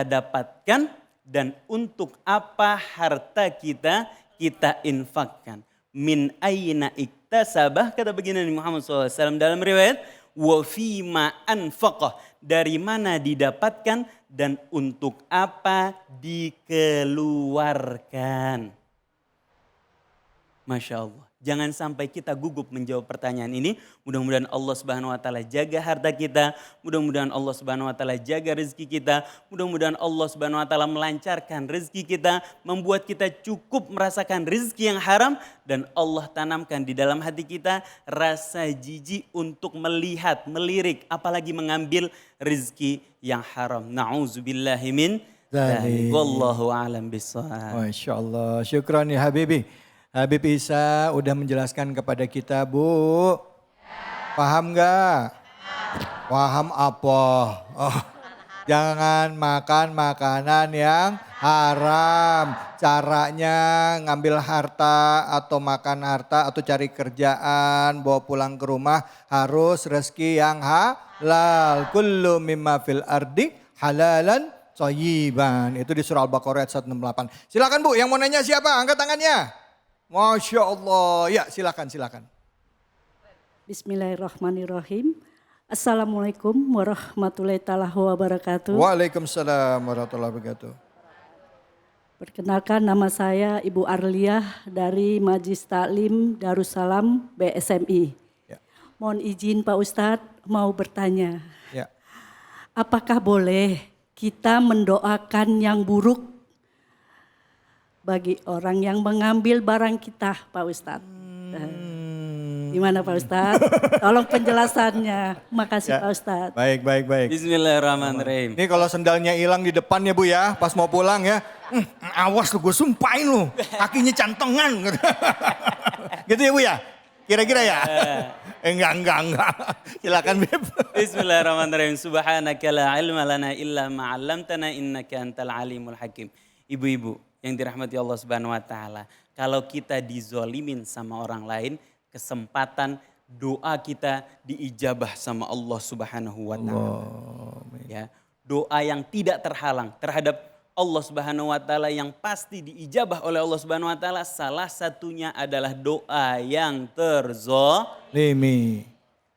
dapatkan dan untuk apa harta kita infakkan. Min aina iktasabah, kata baginda Nabi Muhammad SAW dalam riwayat, wa fima anfaqah, dari mana didapatkan dan untuk apa dikeluarkan. Masya Allah. Jangan sampai kita gugup menjawab pertanyaan ini. Mudah-mudahan Allah Subhanahu wa taala jaga harta kita, mudah-mudahan Allah Subhanahu wa taala jaga rezeki kita, mudah-mudahan Allah Subhanahu wa taala melancarkan rezeki kita, membuat kita cukup merasakan rezeki yang haram, dan Allah tanamkan di dalam hati kita rasa jijik untuk melihat, melirik, apalagi mengambil rezeki yang haram. Na'udzubillahi min dzalik. Wallahu a'lam bishawab. Masya Allah, syukran ya Habibi. Habib Isa udah menjelaskan kepada kita, Bu. Paham gak? Paham apa? Oh, jangan makan makanan yang haram. Caranya ngambil harta atau makan harta atau cari kerjaan, bawa pulang ke rumah harus rezeki yang halal. Kullu mimma fil ardi halalan thayyiban. Itu di surah Al-Baqarah ayat 168. Silakan Bu, yang mau nanya siapa? Angkat tangannya. Masya Allah. Ya silakan. Bismillahirrahmanirrahim. Assalamualaikum warahmatullahi wabarakatuh. Waalaikumsalam warahmatullahi wabarakatuh. Perkenalkan, nama saya Ibu Arliah dari Majelis Taklim Darussalam BSMI. Ya. Mohon izin Pak Ustadz mau bertanya. Ya. Apakah boleh kita mendoakan yang buruk bagi orang yang mengambil barang kita, Pak Ustadz? Gimana Pak Ustadz? Tolong penjelasannya. Makasih Ya. Pak Ustadz. Baik. Bismillahirrahmanirrahim. Ini kalau sendalnya hilang di depan ya Bu ya, pas mau pulang ya. Awas lu, gue sumpahin lu, kakinya cantongan. Gitu ya Bu ya? Kira-kira ya? Enggak. Silakan Beb. Bismillahirrahmanirrahim. Subhanaka la ilma lana illa ma 'allamtana innaka antal alimul hakim. Ibu-ibu yang dirahmati Allah Subhanahu wa taala, kalau kita dizolimin sama orang lain, kesempatan doa kita diijabah sama Allah Subhanahu wa taala. Ya, doa yang tidak terhalang terhadap Allah Subhanahu wa taala yang pasti diijabah oleh Allah Subhanahu wa taala, salah satunya adalah doa yang terzolimi.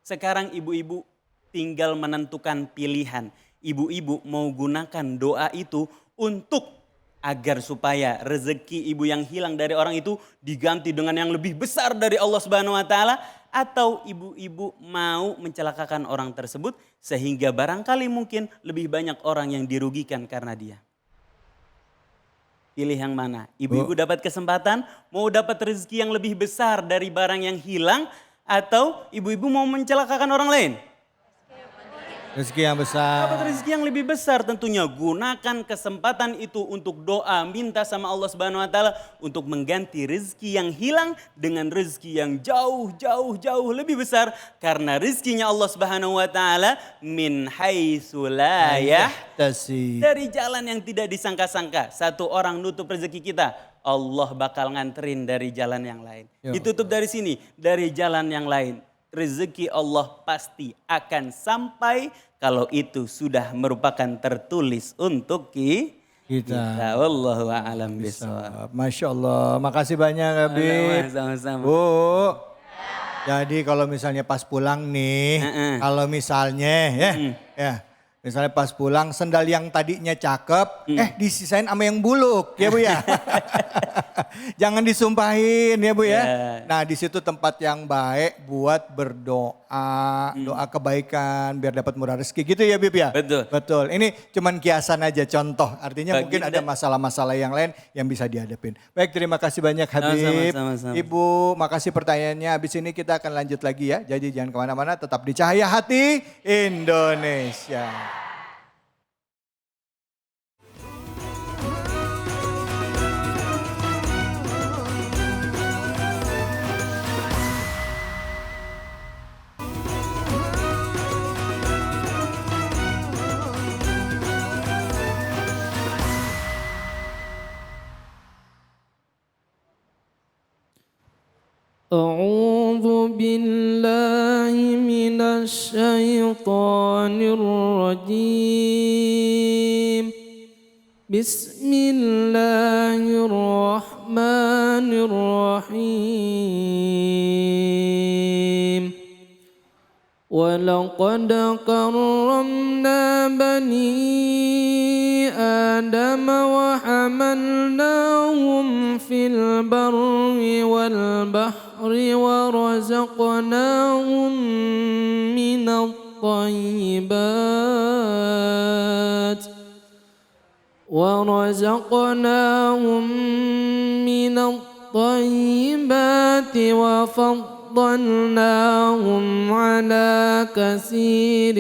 Sekarang ibu-ibu tinggal menentukan pilihan. Ibu-ibu mau gunakan doa itu untuk agar supaya rezeki ibu yang hilang dari orang itu diganti dengan yang lebih besar dari Allah Subhanahu wa taala, atau ibu-ibu mau mencelakakan orang tersebut sehingga barangkali mungkin lebih banyak orang yang dirugikan karena dia. Pilih yang mana? Ibu-ibu dapat kesempatan mau dapat rezeki yang lebih besar dari barang yang hilang, atau ibu-ibu mau mencelakakan orang lain? Rezeki yang besar. Dapat rezeki yang lebih besar tentunya. Gunakan kesempatan itu untuk doa, minta sama Allah Subhanahu wa taala untuk mengganti rezeki yang hilang dengan rezeki yang jauh lebih besar, karena rezekinya Allah Subhanahu wa taala min haitsu la yahtasib. Dari jalan yang tidak disangka-sangka. Satu orang nutup rezeki kita, Allah bakal nganterin dari jalan yang lain. Ditutup dari sini, dari jalan yang lain. Rezeki Allah pasti akan sampai kalau itu sudah merupakan tertulis untuk kita. Wallahu a'lam bishawab. Masya Allah, makasih banyak Habib. Sama-sama. Bu, jadi kalau misalnya pas pulang nih, kalau misalnya misalnya pas pulang sendal yang tadinya cakep, disisain sama yang buluk ya Bu ya. Jangan disumpahin ya Bu ya. Nah di situ tempat yang baik buat berdoa, doa kebaikan biar dapat murah rezeki gitu ya Bib ya. Betul. Ini cuman kiasan aja, contoh. Artinya mungkin ada masalah-masalah yang lain yang bisa dihadapin. Baik, terima kasih banyak Habib. Sama-sama. Ibu, makasih pertanyaannya. Habis ini kita akan lanjut lagi ya. Jadi jangan kemana-mana, tetap di Cahaya Hati Indonesia. أعوذ بالله من الشيطان الرجيم. بسم الله الرحمن الرحيم. ولقد كرمنا بني آدم وحملناهم في البر والبحر ورزقناهم من الطيبات وفضلناهم على كثير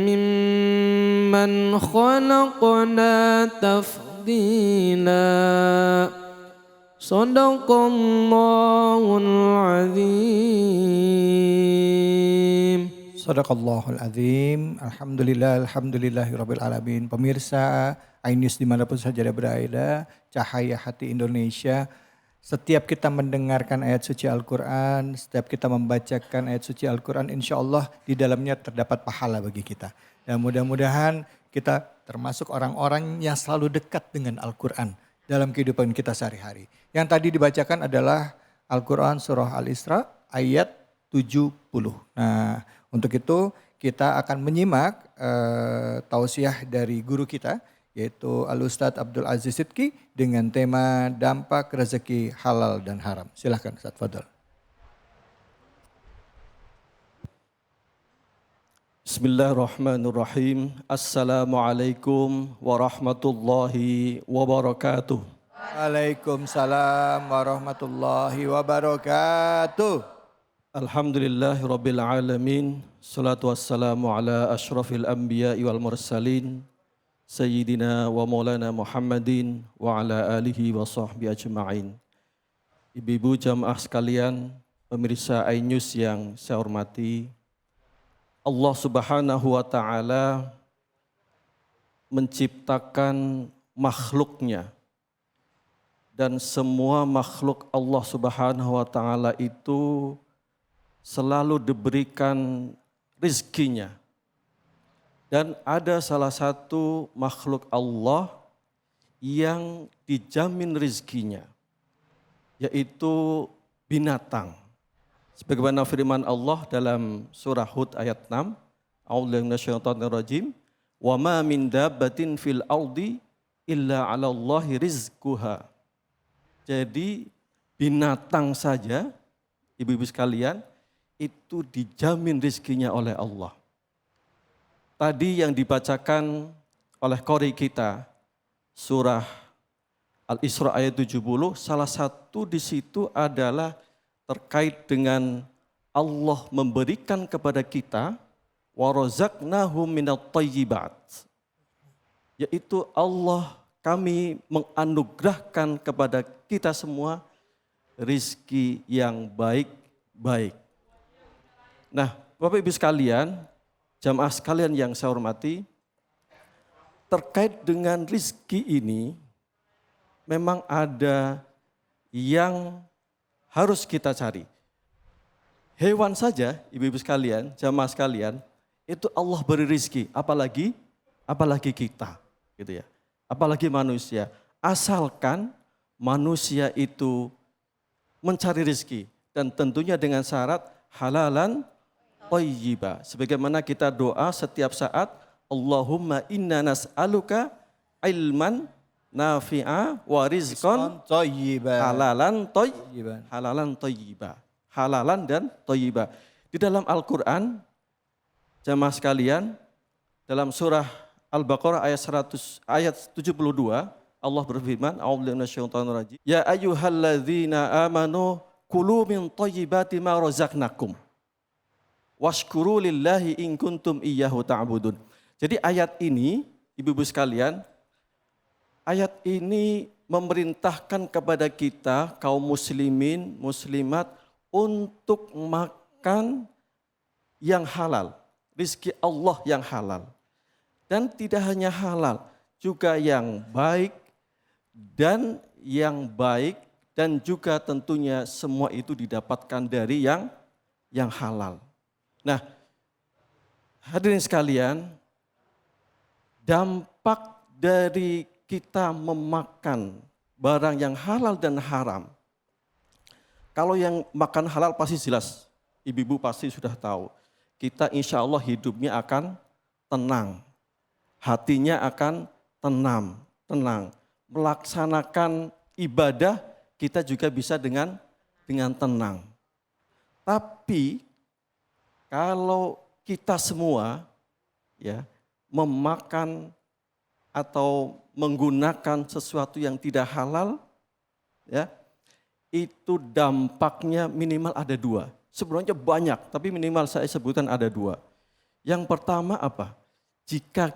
ممن خلقنا تفضيلا صدق الله العظيم. Sadaqallahul azim. Alhamdulillahirabbil alamin. Pemirsa iNews dimanapun saja berada, cahaya hati Indonesia. Setiap kita mendengarkan ayat suci Al-Quran, setiap kita membacakan ayat suci Al-Quran, insya Allah di dalamnya terdapat pahala bagi kita. Dan mudah-mudahan kita termasuk orang-orang yang selalu dekat dengan Al-Quran dalam kehidupan kita sehari-hari. Yang tadi dibacakan adalah Al-Quran surah Al-Isra ayat 70. Nah, untuk itu kita akan menyimak tausiah dari guru kita, yaitu Al-Ustadz Abdul Aziz Sidki dengan tema dampak rezeki halal dan haram. Silahkan Ustadz, fadhal. Bismillahirrahmanirrahim. Assalamualaikum warahmatullahi wabarakatuh. Waalaikumsalam warahmatullahi wabarakatuh. Alhamdulillahirabbil alamin. Salatu wassalamu ala asyrafil anbiya'i wal mursalin. Sayyidina wa maulana Muhammadin wa ala alihi wa sahbihi ajma'in. Ibu-ibu jamaah sekalian, pemirsa iNews yang saya hormati, Allah Subhanahu wa ta'ala menciptakan makhluknya. Dan semua makhluk Allah Subhanahu wa ta'ala itu selalu diberikan rizkinya. Dan ada salah satu makhluk Allah yang dijamin rizkinya, yaitu binatang. Sebagaimana firman Allah dalam surah Hud ayat 6, A'udzubillahi minasyaitonir rajim, "Wa ma min dabbatin fil ardi illa 'alallahi rizquha." Jadi binatang saja, ibu-ibu sekalian, itu dijamin rizkinya oleh Allah. Tadi yang dibacakan oleh qori kita, surah Al-Isra ayat 70, salah satu di situ adalah terkait dengan Allah memberikan kepada kita warazaqnahum minat thayyibat, yaitu Allah, kami menganugerahkan kepada kita semua rizki yang baik-baik. Nah, Bapak Ibu sekalian, jamaah sekalian yang saya hormati, terkait dengan rizki ini memang ada yang harus kita cari. Hewan saja, ibu-ibu sekalian, jamaah sekalian, itu Allah beri rizki, apalagi kita, gitu ya. Apalagi manusia. Asalkan manusia itu mencari rizki, dan tentunya dengan syarat halalan thayyiba. Sebagaimana kita doa setiap saat, Allahumma inna nas'aluka ilman nafi'a wa rizqan halalan thayyiba. Halalan dan thayyiba. Di dalam Al-Quran, jamaah sekalian, dalam surah Al-Baqarah ayat 72, Allah berfirman, A'udzubillahi minasyaitonir rajim, ya ayyuhalladzina amanu kulu min thayyibati ma razaqnakum washkuru lillahi in kuntum iyyahu ta'budun. Jadi ayat ini, ibu-ibu sekalian, ayat ini memerintahkan kepada kita kaum muslimin, muslimat untuk makan yang halal, rizki Allah yang halal. Dan tidak hanya halal, juga yang baik dan juga tentunya semua itu didapatkan dari yang halal. Nah, hadirin sekalian, dampak dari kita memakan barang yang halal dan haram. Kalau yang makan halal pasti jelas, ibu-ibu pasti sudah tahu. kita insya Allah hidupnya akan tenang. Hatinya akan tenang. Melaksanakan ibadah kita juga bisa dengan tenang. Tapi kalau kita semua ya memakan atau menggunakan sesuatu yang tidak halal, ya itu dampaknya minimal ada 2. Sebenarnya banyak, tapi minimal saya sebutkan ada 2. Yang pertama apa? Jika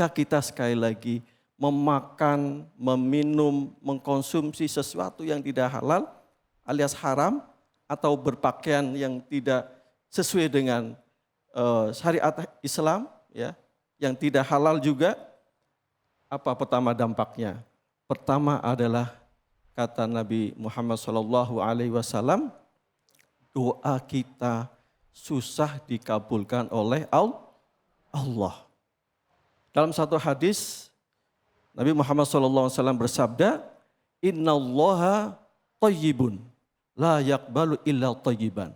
kita sekali lagi memakan, meminum, mengkonsumsi sesuatu yang tidak halal alias haram atau berpakaian yang tidak sesuai dengan syariat Islam, ya, yang tidak halal juga, apa pertama dampaknya? Pertama adalah kata Nabi Muhammad SAW, doa kita susah dikabulkan oleh Allah. Dalam satu hadis, Nabi Muhammad SAW bersabda, Innallaha thayyibun, la yaqbalu illa thayyiban.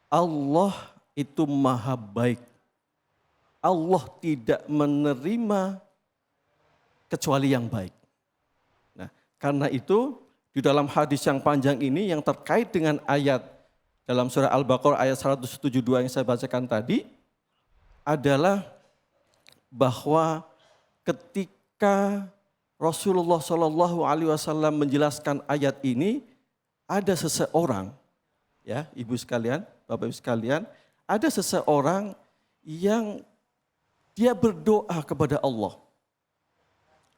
Allah itu maha baik. Allah tidak menerima kecuali yang baik. Nah, karena itu di dalam hadis yang panjang ini yang terkait dengan ayat dalam surah Al-Baqarah ayat 172 yang saya bacakan tadi adalah bahwa ketika Rasulullah SAW menjelaskan ayat ini, ada seseorang, ya ibu sekalian, bapak ibu sekalian, ada seseorang yang dia berdoa kepada Allah.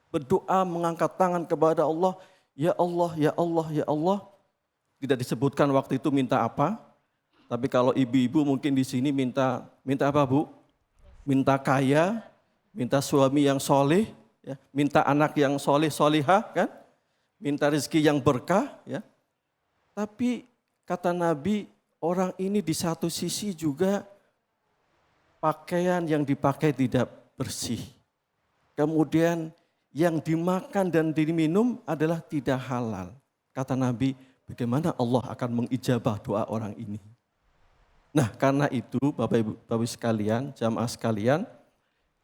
Berdoa mengangkat tangan kepada Allah, ya Allah, ya Allah, ya Allah. Tidak disebutkan waktu itu minta apa, tapi kalau ibu-ibu mungkin di sini minta apa Bu? Minta kaya, minta suami yang soleh, ya, minta anak yang soleh solihah, kan? Minta rezeki yang berkah, ya. Tapi kata Nabi, orang ini di satu sisi juga pakaian yang dipakai tidak bersih. Kemudian yang dimakan dan diminum adalah tidak halal. Kata Nabi, bagaimana Allah akan mengijabah doa orang ini? Nah, karena itu Bapak Ibu sekalian, jamaah sekalian,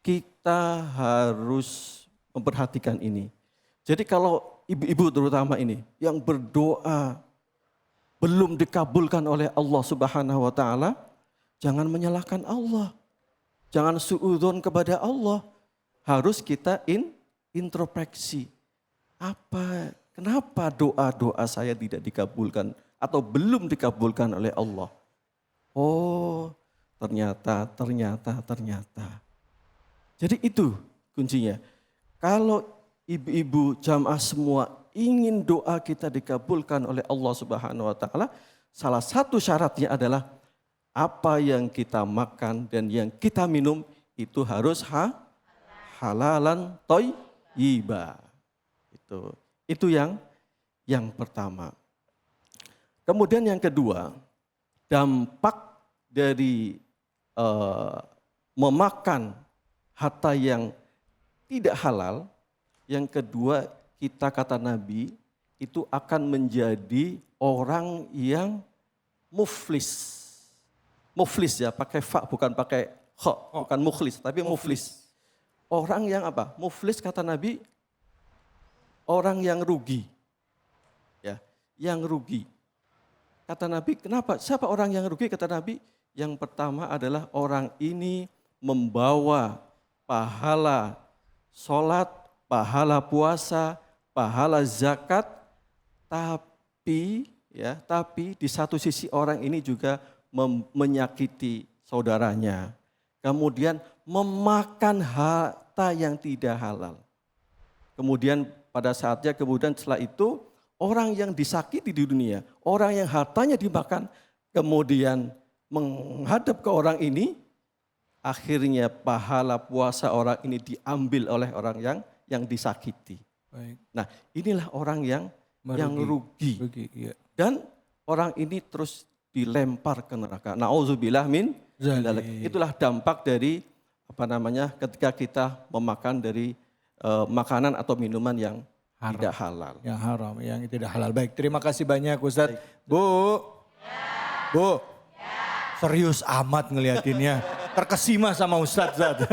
kita harus memperhatikan ini. Jadi kalau ibu-ibu terutama ini yang berdoa belum dikabulkan oleh Allah Subhanahu wa taala, jangan menyalahkan Allah. Jangan suudzon kepada Allah. Harus kita introspeksi. Kenapa doa-doa saya tidak dikabulkan atau belum dikabulkan oleh Allah? Oh, ternyata. Jadi itu kuncinya. Kalau ibu-ibu jamaah semua ingin doa kita dikabulkan oleh Allah Subhanahu wa taala, salah satu syaratnya adalah apa yang kita makan dan yang kita minum itu harus halalan thayyiba. Itu yang pertama. Kemudian yang kedua, dampak dari memakan harta yang tidak halal, yang kedua kita kata Nabi itu akan menjadi orang yang muflis. Muflis ya, pakai fa bukan pakai kha, bukan mukhlis tapi muflis. Orang yang apa? Muflis kata Nabi, orang yang rugi. Ya, yang rugi. Kata Nabi, kenapa? Siapa orang yang rugi? Kata Nabi, yang pertama adalah orang ini membawa pahala sholat, pahala puasa, pahala zakat, tapi di satu sisi orang ini juga menyakiti saudaranya. Kemudian memakan harta yang tidak halal. Kemudian pada saatnya, kemudian setelah itu orang yang disakiti di dunia, orang yang hartanya dimakan, kemudian menghadap ke orang ini, akhirnya pahala puasa orang ini diambil oleh orang yang disakiti. Baik. Nah, inilah orang yang rugi. Iya. Dan orang ini terus dilempar ke neraka. Nauzubillah min dzalik. Itulah dampak dari ketika kita memakan dari makanan atau minuman yang tidak halal. Yang haram, yang tidak halal. Baik, terima kasih banyak Ustadz. Bu. Bu. Serius amat ngeliatinnya. Terkesima sama Ustadz.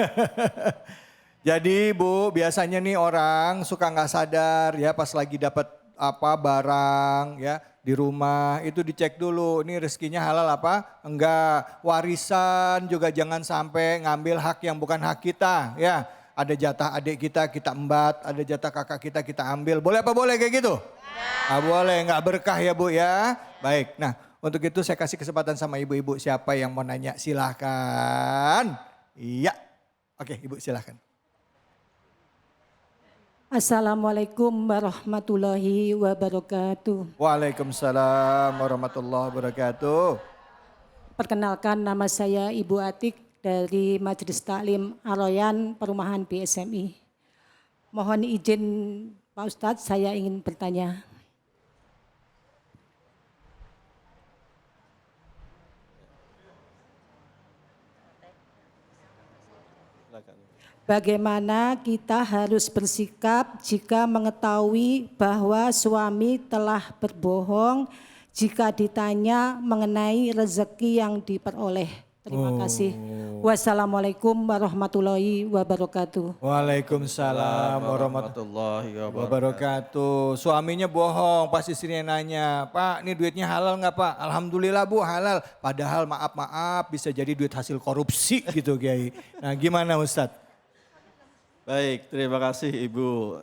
Jadi Bu, biasanya nih orang suka nggak sadar ya pas lagi dapat apa barang ya di rumah itu dicek dulu ini rezekinya halal apa enggak. Warisan juga jangan sampai ngambil hak yang bukan hak kita ya. Ada jatah adik kita embat, ada jatah kakak kita ambil. Boleh apa boleh kayak gitu? Nggak boleh, nggak berkah ya Bu ya. Baik, nah untuk itu saya kasih kesempatan sama ibu-ibu siapa yang mau nanya silahkan. Iya, oke Ibu silahkan. Assalamualaikum warahmatullahi wabarakatuh. Waalaikumsalam warahmatullahi wabarakatuh. Perkenalkan nama saya Ibu Atik dari Majelis Taklim Ar-Royan Perumahan BSMI. Mohon izin Pak Ustadz, saya ingin bertanya. Bagaimana kita harus bersikap jika mengetahui bahwa suami telah berbohong jika ditanya mengenai rezeki yang diperoleh? Terima kasih. Wassalamualaikum warahmatullahi wabarakatuh. Waalaikumsalam warahmatullahi wabarakatuh. Suaminya bohong, pas istrinya nanya, Pak ini duitnya halal nggak Pak? Alhamdulillah Bu halal. Padahal maaf bisa jadi duit hasil korupsi gitu Kiai. Nah gimana Ustadz? Baik, terima kasih Ibu.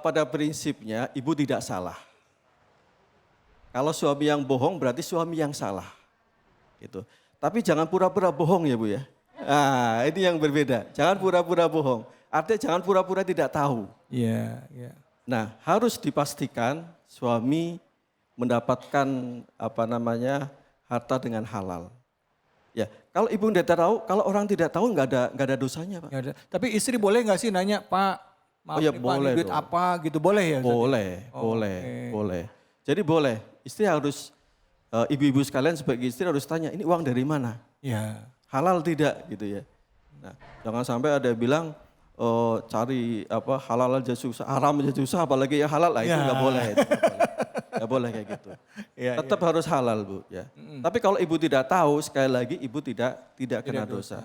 Pada prinsipnya Ibu tidak salah. Kalau suami yang bohong berarti suami yang salah. Gitu. Tapi jangan pura-pura bohong ya Bu ya. Nah ini yang berbeda. Jangan pura-pura bohong. Artinya jangan pura-pura tidak tahu. Iya, iya. Nah harus dipastikan suami mendapatkan harta dengan halal. Ya, kalau ibu tidak tahu, kalau orang tidak tahu nggak ada dosanya Pak. Nggak ada. Tapi istri boleh nggak sih nanya Pak, maaf Oh ya, nih, Pak, boleh ini duit dong. apa gitu boleh ya? Ustadz? Boleh. Jadi boleh. Istri harus ibu-ibu sekalian sebagai istri harus tanya ini uang dari mana? Ya. Halal tidak gitu ya. Nah, jangan sampai ada yang bilang cari halal aja susah, haram aja susah, apalagi yang halal lah itu nggak boleh. Nggak boleh kayak gitu. Tetap harus halal Bu ya. Tapi kalau ibu tidak tahu sekali lagi ibu tidak kena dosa.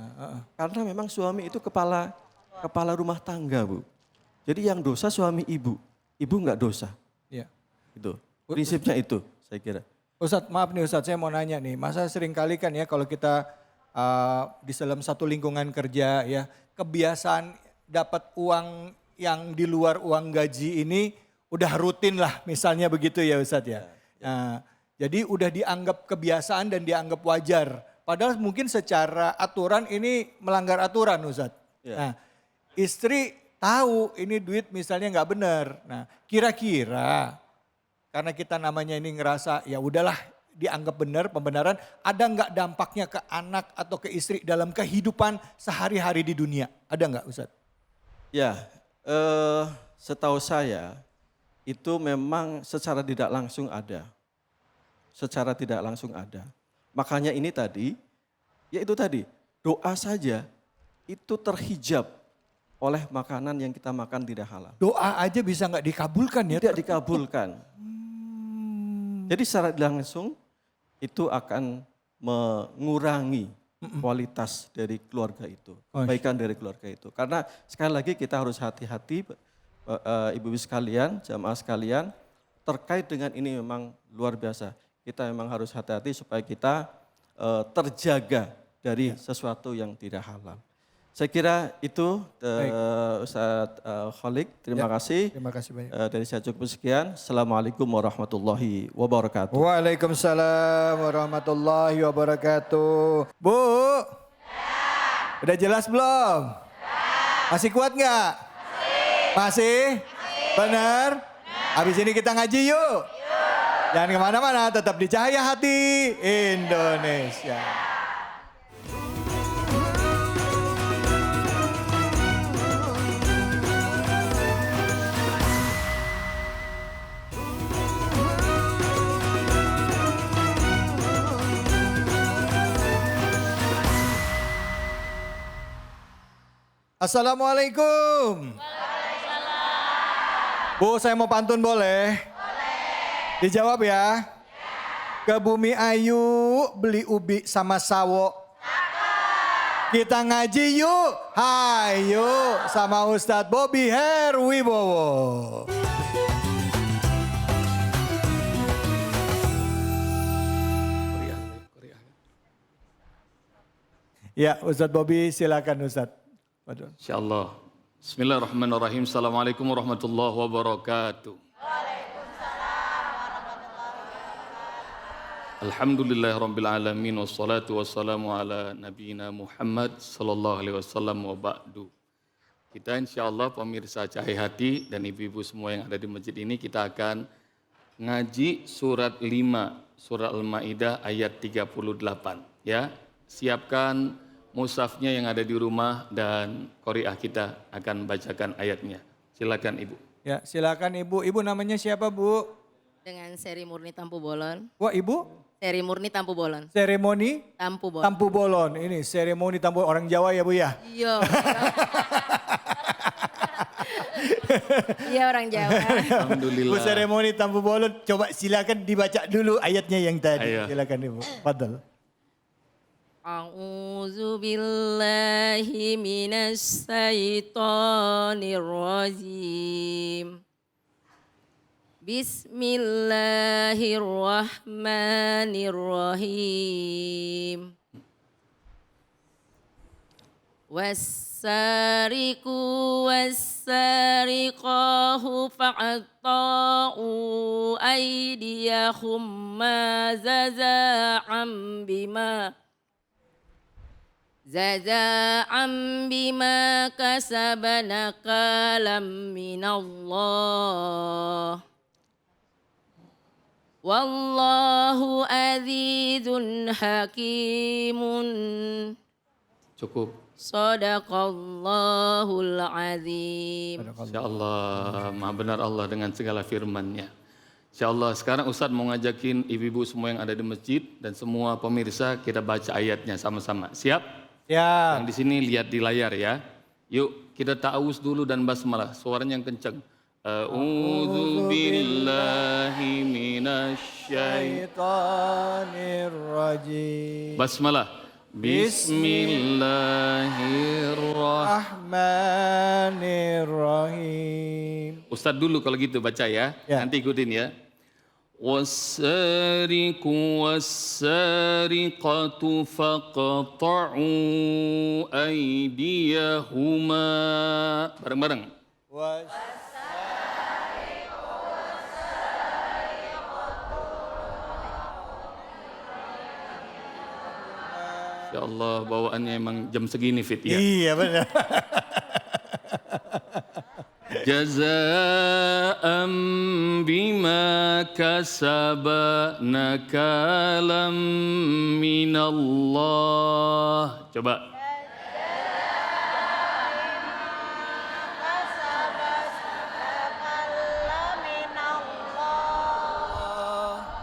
Karena memang suami itu kepala rumah tangga Bu. Jadi yang dosa suami ibu nggak dosa. Iya. Itu prinsipnya itu saya kira. Ustadz maaf nih Ustadz saya mau nanya nih, masa sering kali kan ya kalau kita di dalam satu lingkungan kerja ya kebiasaan dapat uang yang di luar uang gaji ini udah rutin lah misalnya begitu ya Ustadz ya. Nah, jadi udah dianggap kebiasaan dan dianggap wajar. Padahal mungkin secara aturan ini melanggar aturan Ustadz. Nah, istri tahu ini duit misalnya nggak benar. Nah, kira-kira karena kita namanya ini ngerasa ya udahlah dianggap benar pembenaran, ada nggak dampaknya ke anak atau ke istri dalam kehidupan sehari-hari di dunia? Ada nggak Ustadz? Ya, setahu saya itu memang secara tidak langsung ada. Secara tidak langsung ada. Makanya ini tadi, ya itu tadi, doa saja itu terhijab oleh makanan yang kita makan tidak halal. Doa aja bisa nggak dikabulkan ya? Tidak dikabulkan. Jadi secara langsung itu akan mengurangi kualitas dari keluarga itu, kebaikan dari keluarga itu. Karena sekali lagi kita harus hati-hati ibu-ibu sekalian, jamaah sekalian, terkait dengan ini memang luar biasa. Kita memang harus hati-hati supaya kita terjaga dari sesuatu yang tidak halal. Saya kira itu Ustadz Khalik, terima kasih. Terima kasih banyak. Dari saya cukup sekian. Assalamualaikum warahmatullahi wabarakatuh. Waalaikumsalam warahmatullahi wabarakatuh. Bu, udah jelas belum? Masih kuat nggak? Masih? Benar? Habis ini kita ngaji yuk. Jangan kemana-mana, tetap di Cahaya Hati Indonesia. Assalamualaikum. Bu, saya mau pantun boleh? Boleh. Dijawab ya. Ke Bumi Ayu beli ubi sama sawo. Kita ngaji yuk. Hayo sama Ustadz Bobby Herwibowo. Ya Ustadz Bobby silakan Ustadz. Waduh. Insyaallah. Bismillahirrahmanirrahim. Assalamualaikum warahmatullahi wabarakatuh. Alhamdulillahirabbil alamin wassalatu wassalamu ala nabiyina Muhammad sallallahu alaihi wasallam wa ba'du. Kita insyaallah pemirsa Cahaya Hati dan ibu-ibu semua yang ada di masjid ini kita akan ngaji surat 5 surah Al-Maidah ayat 38 ya. Siapkan mushafnya yang ada di rumah dan qari'ah kita akan bacakan ayatnya. Silakan Ibu. Ya, silakan Ibu. Ibu namanya siapa, Bu? Dengan Seri Murni Tampu Bolon. Wah, Ibu? Seri Murni Tampu Bolon. Seremoni Tampu Bolon. Tampu Bolon. Ini seremoni Tampu orang Jawa ya, Bu ya? Iya. Iya orang Jawa. Alhamdulillah. Bu seremoni Tampu Bolon, coba silakan dibaca dulu ayatnya yang tadi. Ayo. Silakan Ibu. Fadal. A'udzu billahi minasy syaithanir rajim. Bismillahirrahmanirrahim. Wassariqu wassariqahu fa'atta'u aydiyahumma jaza'an bima kasabana kalam minallah. Wallahu azizun hakimun. Cukup. Sadaqallahul azim. Insyaallah Maha benar Allah dengan segala firman-Nya. Insyaallah sekarang Ustadz mau ngajakin ibu-ibu semua yang ada di masjid dan semua pemirsa kita baca ayatnya sama-sama. Siap? Ya. Yang di sini lihat di layar ya. Yuk kita ta'awuz dulu dan basmalah. Suaranya yang kencang. A'udzu billahi Syaitanir rajim. Basmalah. Bismillahirrahmanirrahim. Ustadz dulu kalau gitu baca ya. Nanti ikutin ya. Wassariqu wassariqatu faqta'u aydiyahuma. Bareng-bareng. Ya Allah, bawaannya emang jam segini fit ya. Iya benar. Jaza'am bima kasaba nakalam minallah. Coba.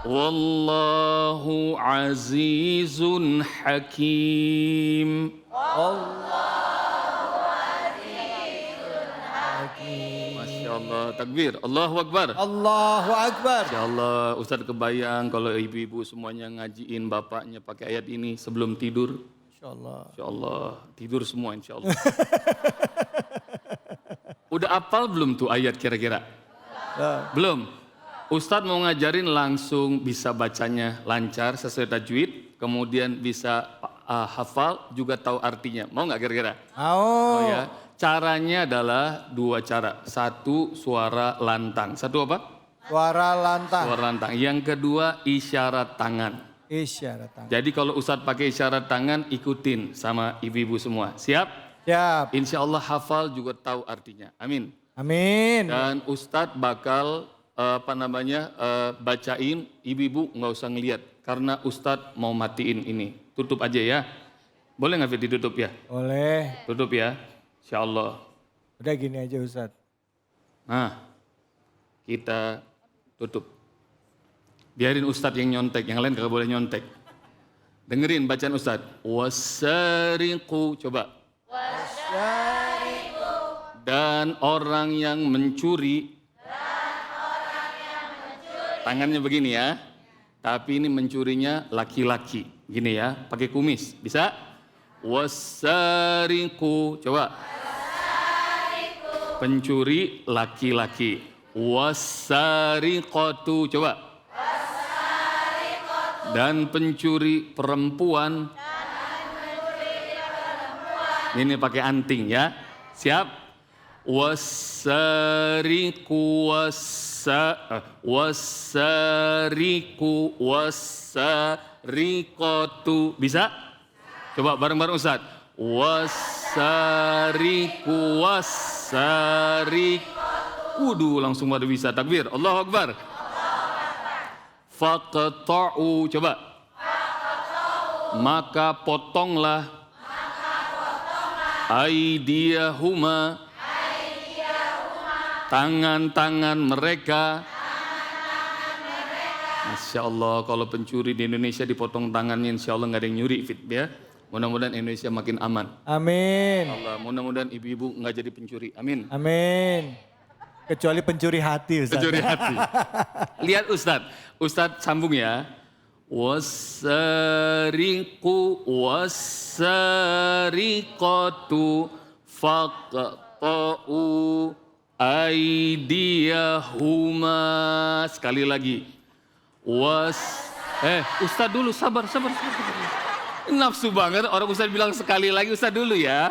Wallahu azizun hakim. Masya Allah, takbir, Allahu Akbar. Allahu Akbar. Insya Allah, Ustadz kebayang kalau ibu-ibu semuanya ngajiin bapaknya pakai ayat ini sebelum tidur. Insya Allah. Insya Allah, tidur semua insya Allah. Udah apal belum tuh ayat kira-kira? Belum. Ustadz mau ngajarin langsung bisa bacanya lancar sesuai tajwid, kemudian bisa hafal juga tahu artinya. Mau nggak kira-kira? Oh ya. Caranya adalah dua cara. Satu suara lantang. Satu apa? Suara lantang. Suara lantang. Yang kedua isyarat tangan. Isyarat tangan. Jadi kalau Ustadz pakai isyarat tangan ikutin sama ibu-ibu semua. Siap? Siap. Insya Allah hafal juga tahu artinya. Amin. Amin. Dan Ustadz bakal bacain, ibu-ibu nggak usah ngelihat karena Ustadz mau matiin ini. Tutup aja ya. Boleh nggak Fit ditutup ya? Boleh. Tutup ya. Insya Allah. Udah gini aja Ustadz. Nah, kita tutup. Biarin Ustadz yang nyontek, yang lain nggak boleh nyontek. Dengerin bacaan Ustadz. Wassariqu, coba. Wassariqu. Dan orang yang mencuri. Tangannya begini ya. Tapi ini mencurinya laki-laki. Gini ya, pakai kumis. Bisa? Wasariku. Coba. Pencuri laki-laki. Wasariqatu. Coba. Dan pencuri perempuan. Ini pakai anting ya. Siap? Wasariku wasariqatu. Bisa? Coba bareng-bareng Ustaz. Wasariku Kudu langsung pada bisa. Takbir. Allahu Akbar. Faqta'u. Coba. Maka potonglah. Aidiyahuma. Tangan-tangan mereka. Masya Allah, kalau pencuri di Indonesia dipotong tangannya, insya Allah nggak ada yang nyuri, fit ya. Mudah-mudahan Indonesia makin aman. Amin. Allah, mudah-mudahan ibu-ibu nggak jadi pencuri. Amin. Amin. Kecuali pencuri hati, Ustaz. Pencuri hati. Lihat Ustadz, Ustadz sambung ya. Wasariqu wasariqatu faqta'u aidiyahuma. Sekali lagi. Ustadz dulu, sabar. Nafsu banget orang Ustadz bilang sekali lagi, Ustadz dulu ya.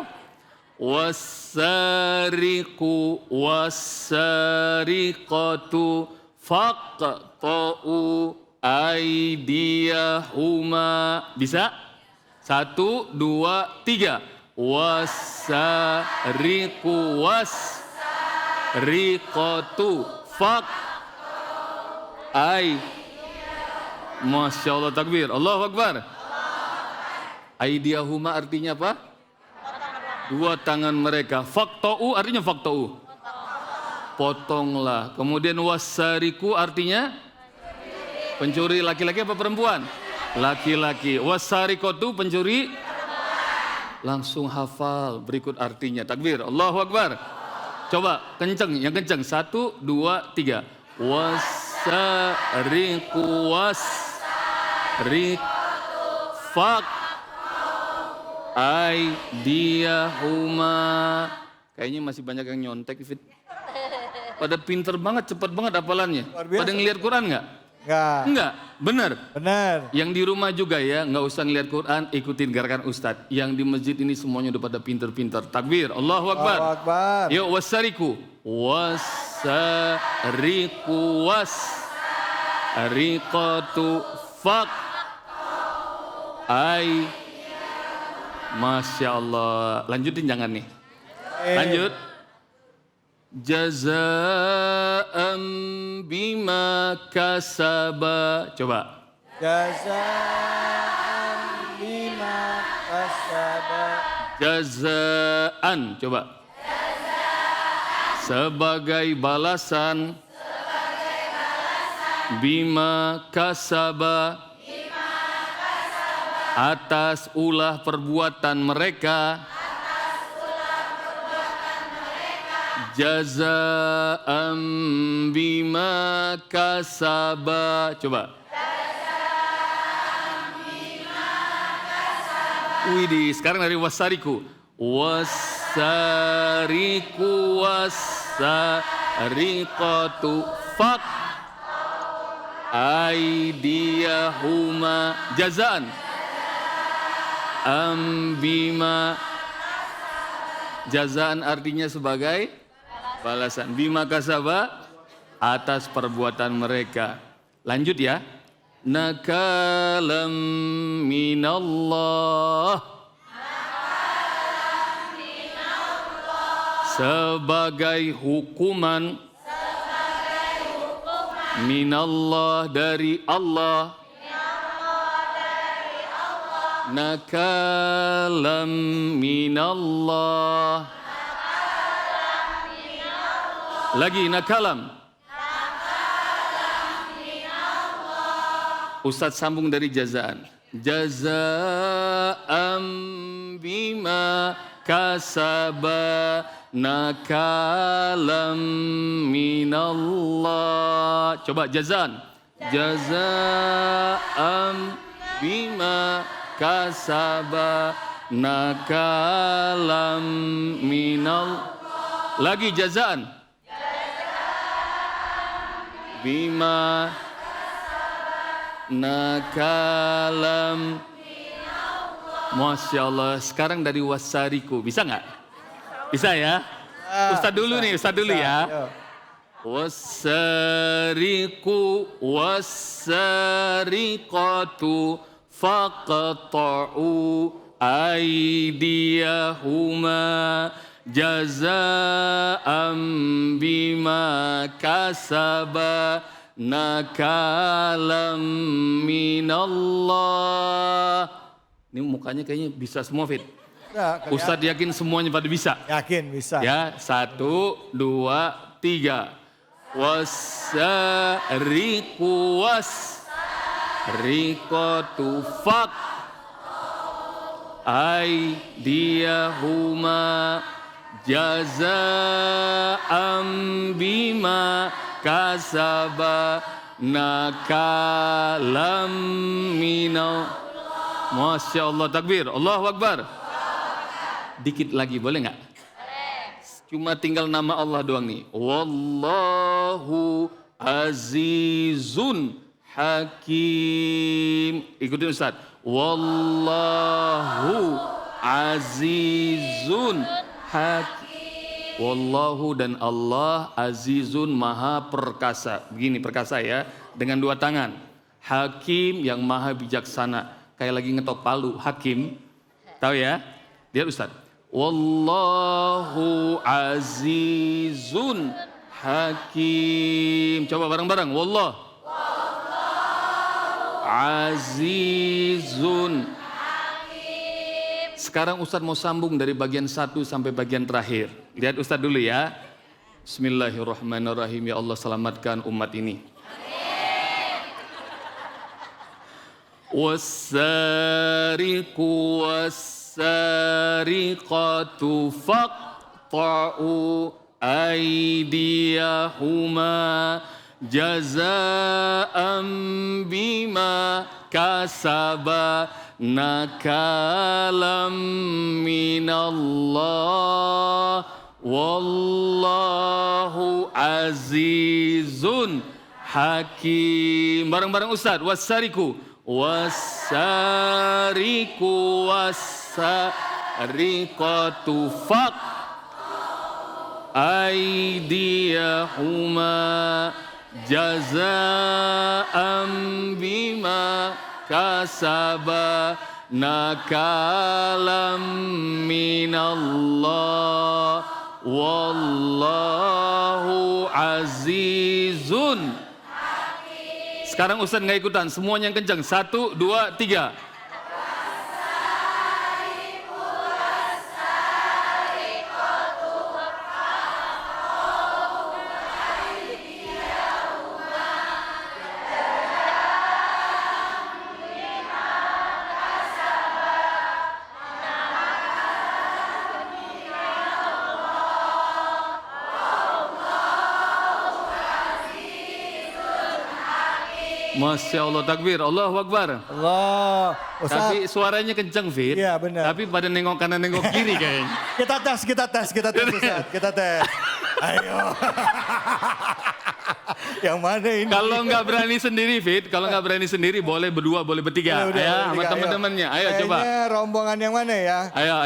Wasariqu wasariqatu faqta'u aidiyahuma. Bisa? 1, 2, 3. Wasariqu wasariqatu Masya Allah, takbir. Allahu Akbar. Aidiyahuma artinya apa? Dua tangan mereka. Faqta'u artinya faqta'u. Potonglah. Kemudian wasariku artinya pencuri laki-laki apa perempuan? Laki-laki. Wasarikotu pencuri. Langsung hafal berikut artinya. Takbir. Allahu Akbar. Coba kenceng, yang kenceng. 1, 2, 3. Wasariku faq aidiyahuma. Kayaknya masih banyak yang nyontek, Fit. Pada pinter banget, cepet banget hafalannya. Pada ngeliat Quran nggak? Enggak, benar. Yang di rumah juga ya, nggak usah ngeliat Quran, ikutin gerakan Ustadz. Yang di masjid ini semuanya udah pada pinter-pinter. Takbir, Allahu Akbar. Yuk, wasariku wasariqatu faq Masya Allah. Lanjutin jangan nih. Lanjut. Jaza'an bima kasaba. Coba. Jaza'an bima kasaba. Jaza'an. Coba. Sebagai balasan. Bima kasaba. Atas ulah perbuatan mereka. Jaza'an bima kasaba. Coba. Widih, sekarang dari wasariku. Wasariku wasariqatu faq aidiyahuma. Jaza'an bima. Jazaan artinya sebagai balasan. Bima kasaba atas perbuatan mereka. Lanjut ya. Nakalam minallah. Sebagai hukuman. Minallah dari Allah. Nakalam minallah. Lagi nakalam. Ustadz sambung dari jazaan. Jazaan bima kasaba nakalam minallah. Coba jazaan. Jaza'am bima kasaba nakalam minal. Lagi jazaan. Bima nakalam. Masya Allah. Sekarang dari wasariku. Bisa nggak? Bisa ya? Ustadz dulu nih, Ustadz dulu ya. Wasariku wasariqatu faqta'u aydiyahuma jaza'am bima kasaba nakalam minallah. Ini mukanya kayaknya bisa semua, Fit. Ustadz yakin semuanya pada bisa? Yakin bisa. Ya, 1, 2, 3. Wasariqu wasariqatu faq aydiyahuma jaza'am bima kasaba nakalam minal. Masya Allah, takbir, Allahu Akbar. Dikit lagi, boleh nggak? Cuma tinggal nama Allah doang nih. Wallahu azizun hakim. Ikutin Ustaz. Wallahu azizun hakim. Wallahu dan Allah azizun maha perkasa. Begini perkasa ya. Dengan 2 tangan. Hakim yang maha bijaksana. Kayak lagi ngetok palu. Hakim. Tahu ya? Lihat Ustaz. Wallahu azizun hakim. Coba bareng-bareng. Wallah. Azizun hakim. Sekarang Ustadz mau sambung dari bagian 1 sampai bagian terakhir. Lihat Ustadz dulu ya. Bismillahirrahmanirrahim. Ya Allah selamatkan umat ini. Wasariqu wasariqatu faqta'u aydiyahuma jaza'am bima kasaba nakalam minallah wallahu azizun hakim. Bareng-bareng Ustaz. Wasariqu wasariqu wasariqatu faq aydiyahuma jaza'am bima kasaba nakalam minallah wallahu azizun. Sekarang Ustaz nggak ikutan, semuanya yang kencang. 1, 2, 3. Masya Allah, takbir, Allahu Akbar. Allah. Ustaz. Tapi suaranya kenceng, Fit. Iya benar. Tapi pada nengok kanan, nengok kiri kayaknya. Kita tes Ustaz. Kita tes. Ayo. Yang mana ini? Kalau nggak berani sendiri, Fit. Kalau nggak berani sendiri, boleh berdua, boleh bertiga. Ya, sama teman-temannya. Ayo coba. Kayaknya rombongan yang mana ya? Ayo.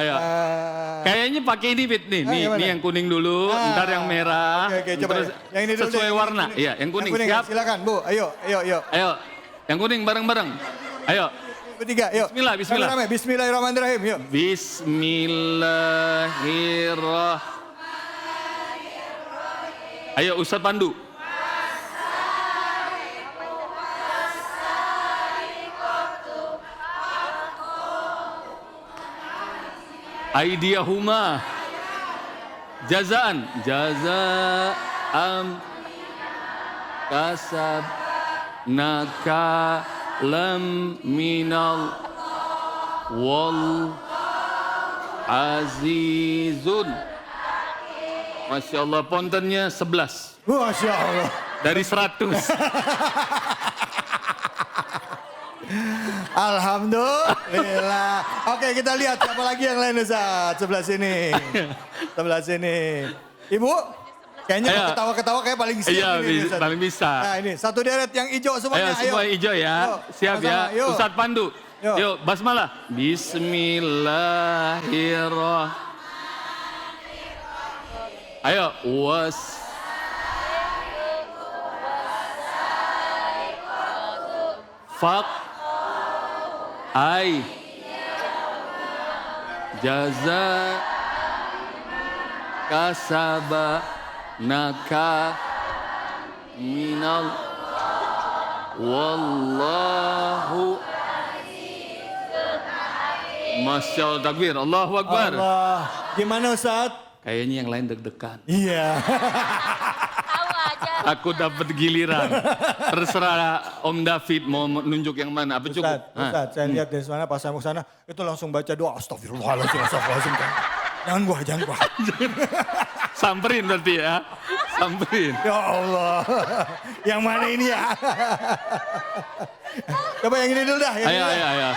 Kayaknya pakai ini, Fit. Nih yang kuning dulu, ntar yang merah. Oke, coba. Terus Yang ini dulu. sesuai warna. Iya, yang kuning. Siap. Silakan, Bu. Ayo. Ayo. Yang kuning bareng-bareng. Ayo. Bertiga, yuk. Bismillah. Rame-rame. Bismillahirrahmanirrahim, yuk. Bismillahirrahmanirrahim. Ayo Ustaz Pandu. Aidiyahuma jazaan kasab nakalam minal wal azizun. Masya Allah, pontennya 11. Masya Allah. Dari 100. Alhamdulillah. Oke, kita lihat siapa lagi yang lain Ustaz. Sebelah sini. Sebelah sini. Ibu, kayaknya Ayo. ketawa-ketawa kayak paling siap Iya, ini, Ustaz. paling bisa. Nah, ini satu deret yang hijau semuanya. Ayo semua hijau ya. Yuk, Siap ya. sama-sama, yuk. Ustadz Pandu. Yuk. Yuk, basmalah. Bismillahirrahmanirrahim. Ayo, fak ai jaza kasaba naka minal wallahu Masya Allah, takbir, Allahu Akbar. Allah. Gimana Ustaz? Kayaknya yang lain deg-degan. Iya. Aku dapat giliran. Terserah Om David mau nunjuk yang mana. Apa cukup? Ustaz, saya lihat dari sana pas saya mau sana itu langsung baca doa astagfirullahaladzim, astagfirullahaladzim. Jangan gua. Samperin berarti ya. Samperin. Ya Allah. Yang mana ini ya? Coba yang ini dulu dah. Yang Ayo, ini ayo, dah. ayo.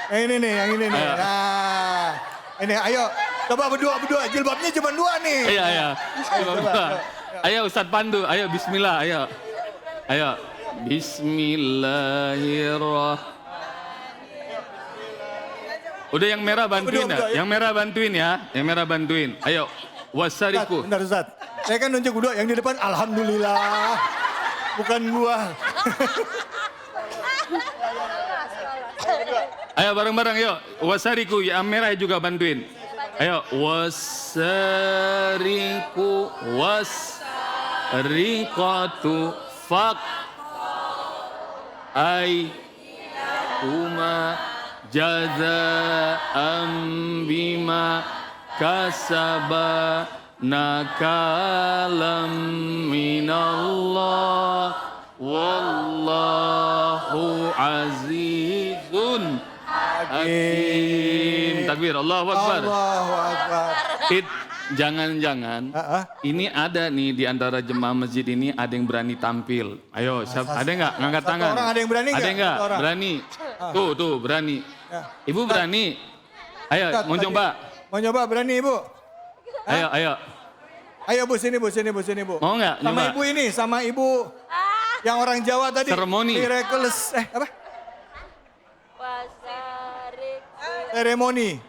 Yang ini nih. Ayo. Nah, ini ayo. Coba berdua. Jilbabnya cuma 2 nih. Ayo. Ayo Ustadz Pandu, ayo bismillah, ayo. Ayo. Bismillahirrahmanirrahim. Udah yang merah bantuin ya. Yang merah bantuin ya. Yang merah bantuin. Ayo. Wasariku. Bentar Ustaz. Saya kan nunjuk berdua yang di depan alhamdulillah. Bukan gua. Ayo bareng-bareng yuk. Wasariku, yang merah juga bantuin. Ayo. Wasariku. Wasariqatu. Fak. Ai. Uma. Jaza'am bima. Kasaba. Nakalam minallah. Wallahu azizun hakim. Takbir, Allahu Akbar. Allahu Akbar. Jangan-jangan ini ada nih di antara jemaah masjid ini ada yang berani tampil. Ayo, ada nggak? Ngangkat Satu tangan. orang ada yang berani nggak? Ada nggak? Satu orang. Berani. Tuh, berani. Ya. Ibu berani. Ayo, Ustaz, mau tadi. coba? Mau nyoba berani Ibu? Ayo. Ayo Bu, sini Bu. Mau nggak? Sama Nyoba? Ibu ini, sama Ibu yang orang Jawa tadi. Seremoni. Miraculous, apa? Seremoni.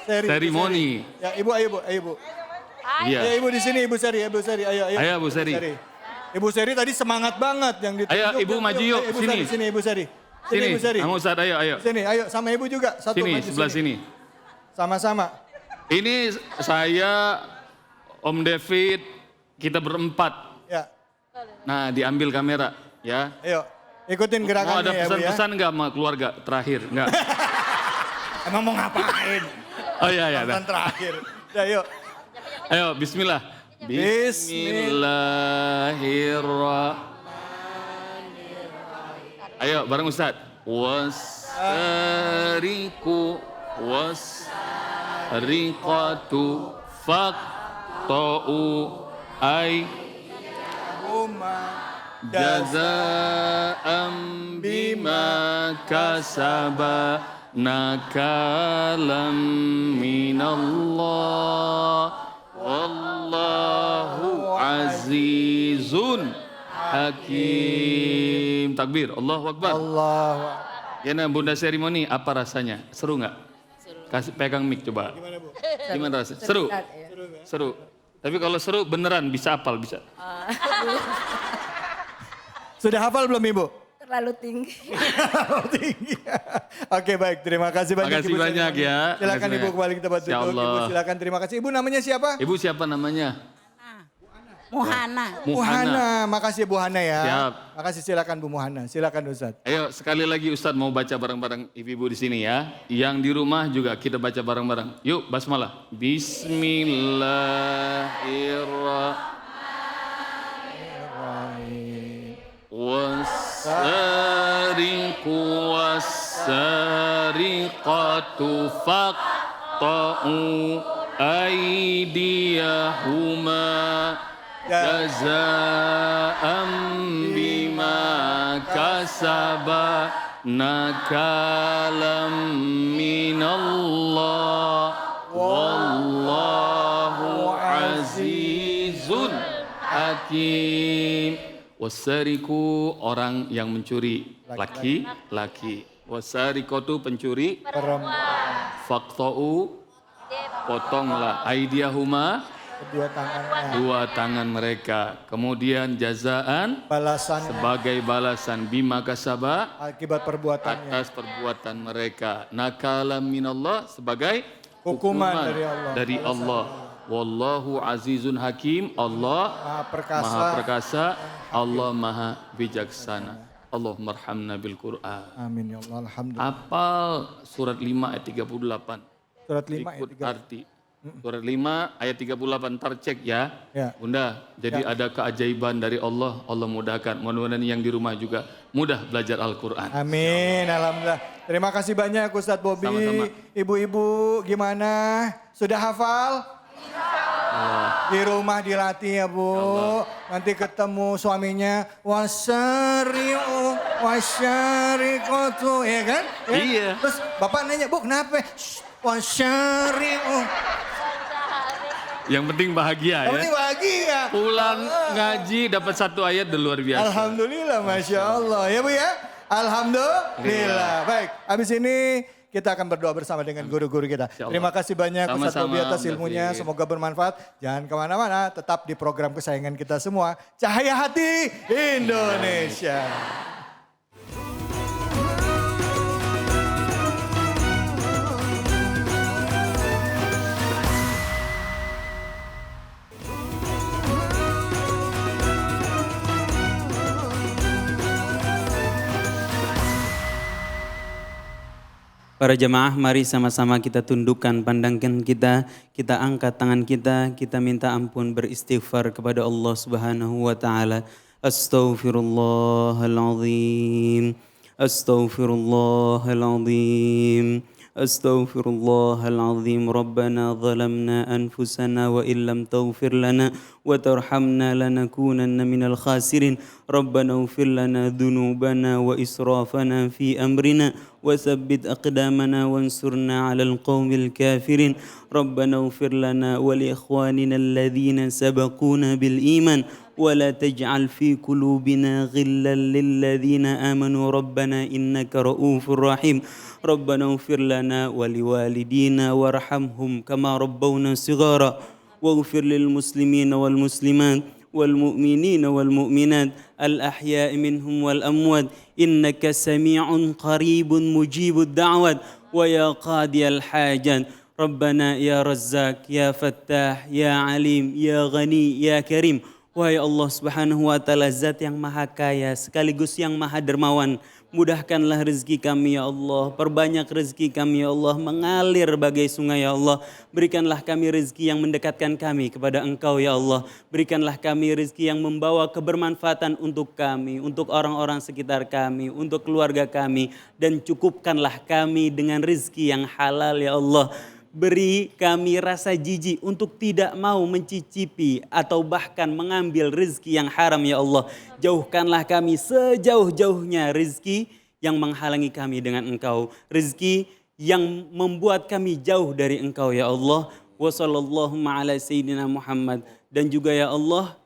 Seremoni. Ya Ibu, ayo Bu. Iya. Ya Ibu di sini, Ibu Seri, ayo. Ayo, Bu Seri. Ibu Seri tadi semangat banget yang ditunjuk. Ayo, Ibu maju yuk, Ibu sini. Sini Ibu Seri. Sini, Ibu Seri. Kang Ustadz, ayo. Sini, ayo sama Ibu juga. Satu Sini, maju sebelah sini. Sama-sama. Ini saya, Om David, kita berempat. Ya, Nah, diambil kamera, ya. ayo. Ikutin Mau gerakannya ada ya Bu ya. pesan-pesan nggak sama keluarga terakhir? Enggak. Emang mau ngapain? Oh iya. Pesan terakhir. Ya, yuk. Ayo, Bismillah. Bismillahirrahmanirrahim. Ayo, bareng Ustadz. Wasariku wasariqatu faqta'u ay jaza'am bima kasaba nakalam minallah wallahu azizun hakim. Takbir, Allahu Akbar. Allah. Ya nah, Bunda Seremoni, apa rasanya? Seru nggak? Kasih pegang mic coba. Gimana rasanya? Seru? Seru. Tapi kalau seru beneran bisa hafal, bisa. Sudah hafal belum Ibu? Terlalu tinggi. Oke baik, terima kasih banyak. Makasih Ibu banyak Seremoni. ya. Silakan Ibu kembali kita bantu. Insya Allah. Ibu silakan, terima kasih. Ibu namanya siapa? Ibu siapa namanya? Muhana. Makasih Bu Hana ya. Siap. Makasih, silakan Bu Muhana. Silakan Ustaz. Ayo sekali lagi Ustadz mau baca bareng-bareng ibu-ibu di sini ya. Yang di rumah juga kita baca bareng-bareng. Yuk basmalah. Bismillahirrahmanirrahim. Wasariqu wasariqatu faqta'u aydiyahuma jaza'am bima kasaba nakalam minallah wallahu azizun hakim. Wasariku orang yang mencuri, laki-laki. Wasarikotu pencuri, faqta'u potonglah aidiyahuma dua tangan mereka. Kemudian jazaan Balasan sebagai balasan bima kasaba akibat perbuatannya. atas perbuatan mereka. Nakala minallah sebagai Hukuman dari Allah. Wallahu azizun hakim. Allah maha perkasa. Allah maha bijaksana. Allahumma arhamna bil Qur'an. Amin ya Allah, alhamdulillah. Apal surat 5 ayat 38. Surat 5 ayat Ikut 3. arti. Surat 5 ayat 38 tercek ya. Bunda, jadi ada keajaiban dari Allah. Allah mudahkan. Mudah-mudahan yang di rumah juga mudah belajar Al-Quran. Amin, alhamdulillah. Terima kasih banyak Ustadz Bobi. Sama-sama. Ibu-ibu gimana? Sudah hafal? Di rumah dilatih ya Bu. Nanti ketemu suaminya wasyariqatu ya kan? Ya? Iya. Terus bapak nanya, Bu kenapa? Wasyariqu. Yang penting bahagia Yang penting bahagia. Pulang ngaji dapat satu ayat udah luar biasa. Alhamdulillah, Masya Allah. Ya Bu ya? Alhamdulillah. Baik, habis ini kita akan berdoa bersama dengan guru-guru kita. Terima kasih banyak Ustadz Bobi atas ilmunya. Semoga bermanfaat. Jangan kemana-mana, tetap di program kesayangan kita semua. Cahaya Hati Indonesia. Para jemaah, mari sama-sama kita tundukkan pandangan kita angkat tangan kita minta ampun beristighfar kepada Allah Subhanahu wa taala. Astaghfirullahalazim. Astaghfirullahalazim. Astaghfirullahalazim. Rabbana zalamna anfusana wa illam taghfir lana wa tarhamna lanakunanna minal khasirin. Rabbana ighfir lana dhunubana wa israfana fi amrina wa tsabbit aqdamana wansurna 'alal qaumil kafirin. Rabbana ighfir lana wa li ikhwanina alladhina sabaquna bil iman wa la taj'al fi qulubina ghillan lil ladzina amanu rabbana innaka ra'ufur rahim. Rabbana ighfir lana wa liwalidina warhamhum kama rabbawna shighara waghfir lil muslimina wal muslimat wal mu'minina wal mu'minat al ahya'i minhum wal amwat innaka sami'un qaribun mujibud da'wat wa ya qadiyal hajat. Rabbana ya Razzaq ya Fattah ya Alim ya Ghani ya Karim. Wahai Allah Subhanahu wa taala, zat yang maha kaya sekaligus yang maha dermawan, mudahkanlah rezeki kami ya Allah, perbanyak rezeki kami ya Allah, mengalir bagai sungai ya Allah. Berikanlah kami rezeki yang mendekatkan kami kepada Engkau ya Allah. Berikanlah kami rezeki yang membawa kebermanfaatan untuk kami, untuk orang-orang sekitar kami, untuk keluarga kami, dan cukupkanlah kami dengan rezeki yang halal ya Allah. Beri kami rasa jijik untuk tidak mau mencicipi atau bahkan mengambil rezeki yang haram ya Allah. Jauhkanlah kami sejauh-jauhnya rezeki yang menghalangi kami dengan Engkau. Rezeki yang membuat kami jauh dari Engkau ya Allah. Wa sallallahu ala sayyidina Muhammad. Dan juga ya Allah,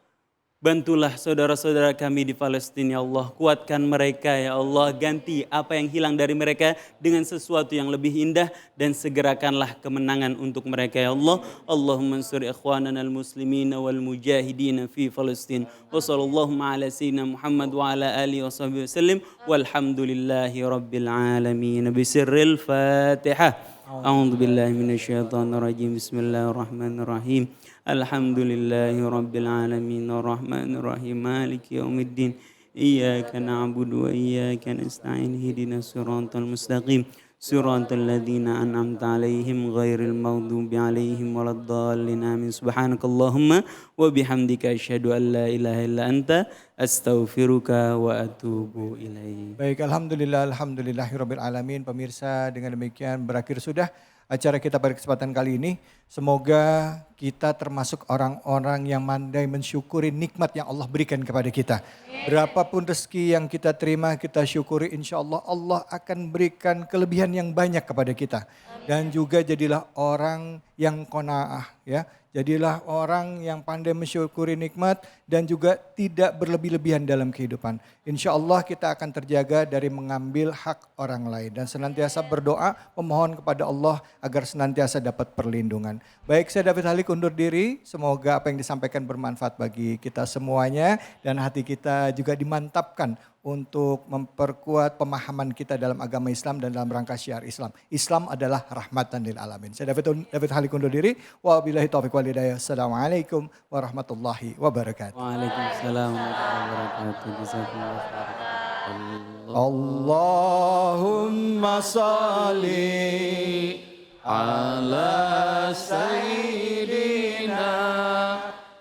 bantulah saudara-saudara kami di Palestina ya Allah. Kuatkan mereka ya Allah. Ganti apa yang hilang dari mereka dengan sesuatu yang lebih indah. Dan segerakanlah kemenangan untuk mereka ya Allah. Allahumma ansur ikhwanana al-muslimin wal mujahidin fi Palestin. Wa sallallahu ala sayyidina Muhammad wa ala alihi wa sahbihi wasallim. Walhamdulillahi rabbil alamin. Bisirril Fatihah. A'udzu billahi minasyaitonir rajim. Bismillahirrahmanirrahim. Alhamdulillahi rabbil alamin arrahmanir rahim maliki yaumiddin iyyaka na'budu wa iyyaka nasta'in ihdinas siratal mustaqim siratal ladzina an'amta 'alaihim ghairil maghdubi 'alaihim waladdallin amin. Subhanakallahumma wa bihamdika asyhadu an la ilaha illa anta astaghfiruka wa atubu ilaik. Baik, alhamdulillahirabbil alamin. Pemirsa, dengan demikian berakhir sudah acara kita pada kesempatan kali ini. Semoga kita termasuk orang-orang yang pandai mensyukuri nikmat yang Allah berikan kepada kita. Berapapun rezeki yang kita terima, kita syukuri, insya Allah Allah akan berikan kelebihan yang banyak kepada kita. Dan juga jadilah orang yang qanaah, ya. Jadilah orang yang pandai mensyukuri nikmat dan juga tidak berlebih-lebihan dalam kehidupan. Insya Allah kita akan terjaga dari mengambil hak orang lain. Dan senantiasa berdoa memohon kepada Allah agar senantiasa dapat perlindungan. Baik, saya David Halik undur diri. Semoga apa yang disampaikan bermanfaat bagi kita semuanya. Dan hati kita juga dimantapkan untuk memperkuat pemahaman kita dalam agama Islam dan dalam rangka syiar Islam. Islam adalah rahmatan lil alamin. Saya David Halik undur diri. Wabillahi taufiq wal hidayah. Assalamualaikum warahmatullahi wabarakatuh. Waalaikumsalam warahmatullahi wabarakatuh. Jazakumullah khairan. Allahumma salli ala sayyidina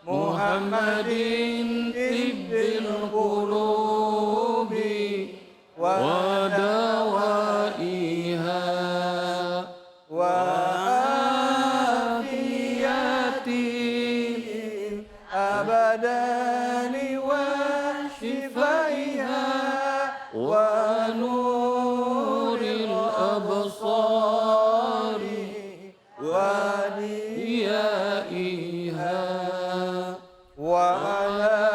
Muhammadin tibbil qulubi wa dawaiha wa afiyatin abadani wa shifaiha wa nuril absari wa diyaiha wa ala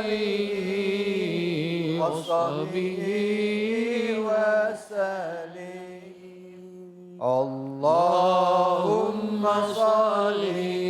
alihi wa sahbihi wa sallim. Allahumma salli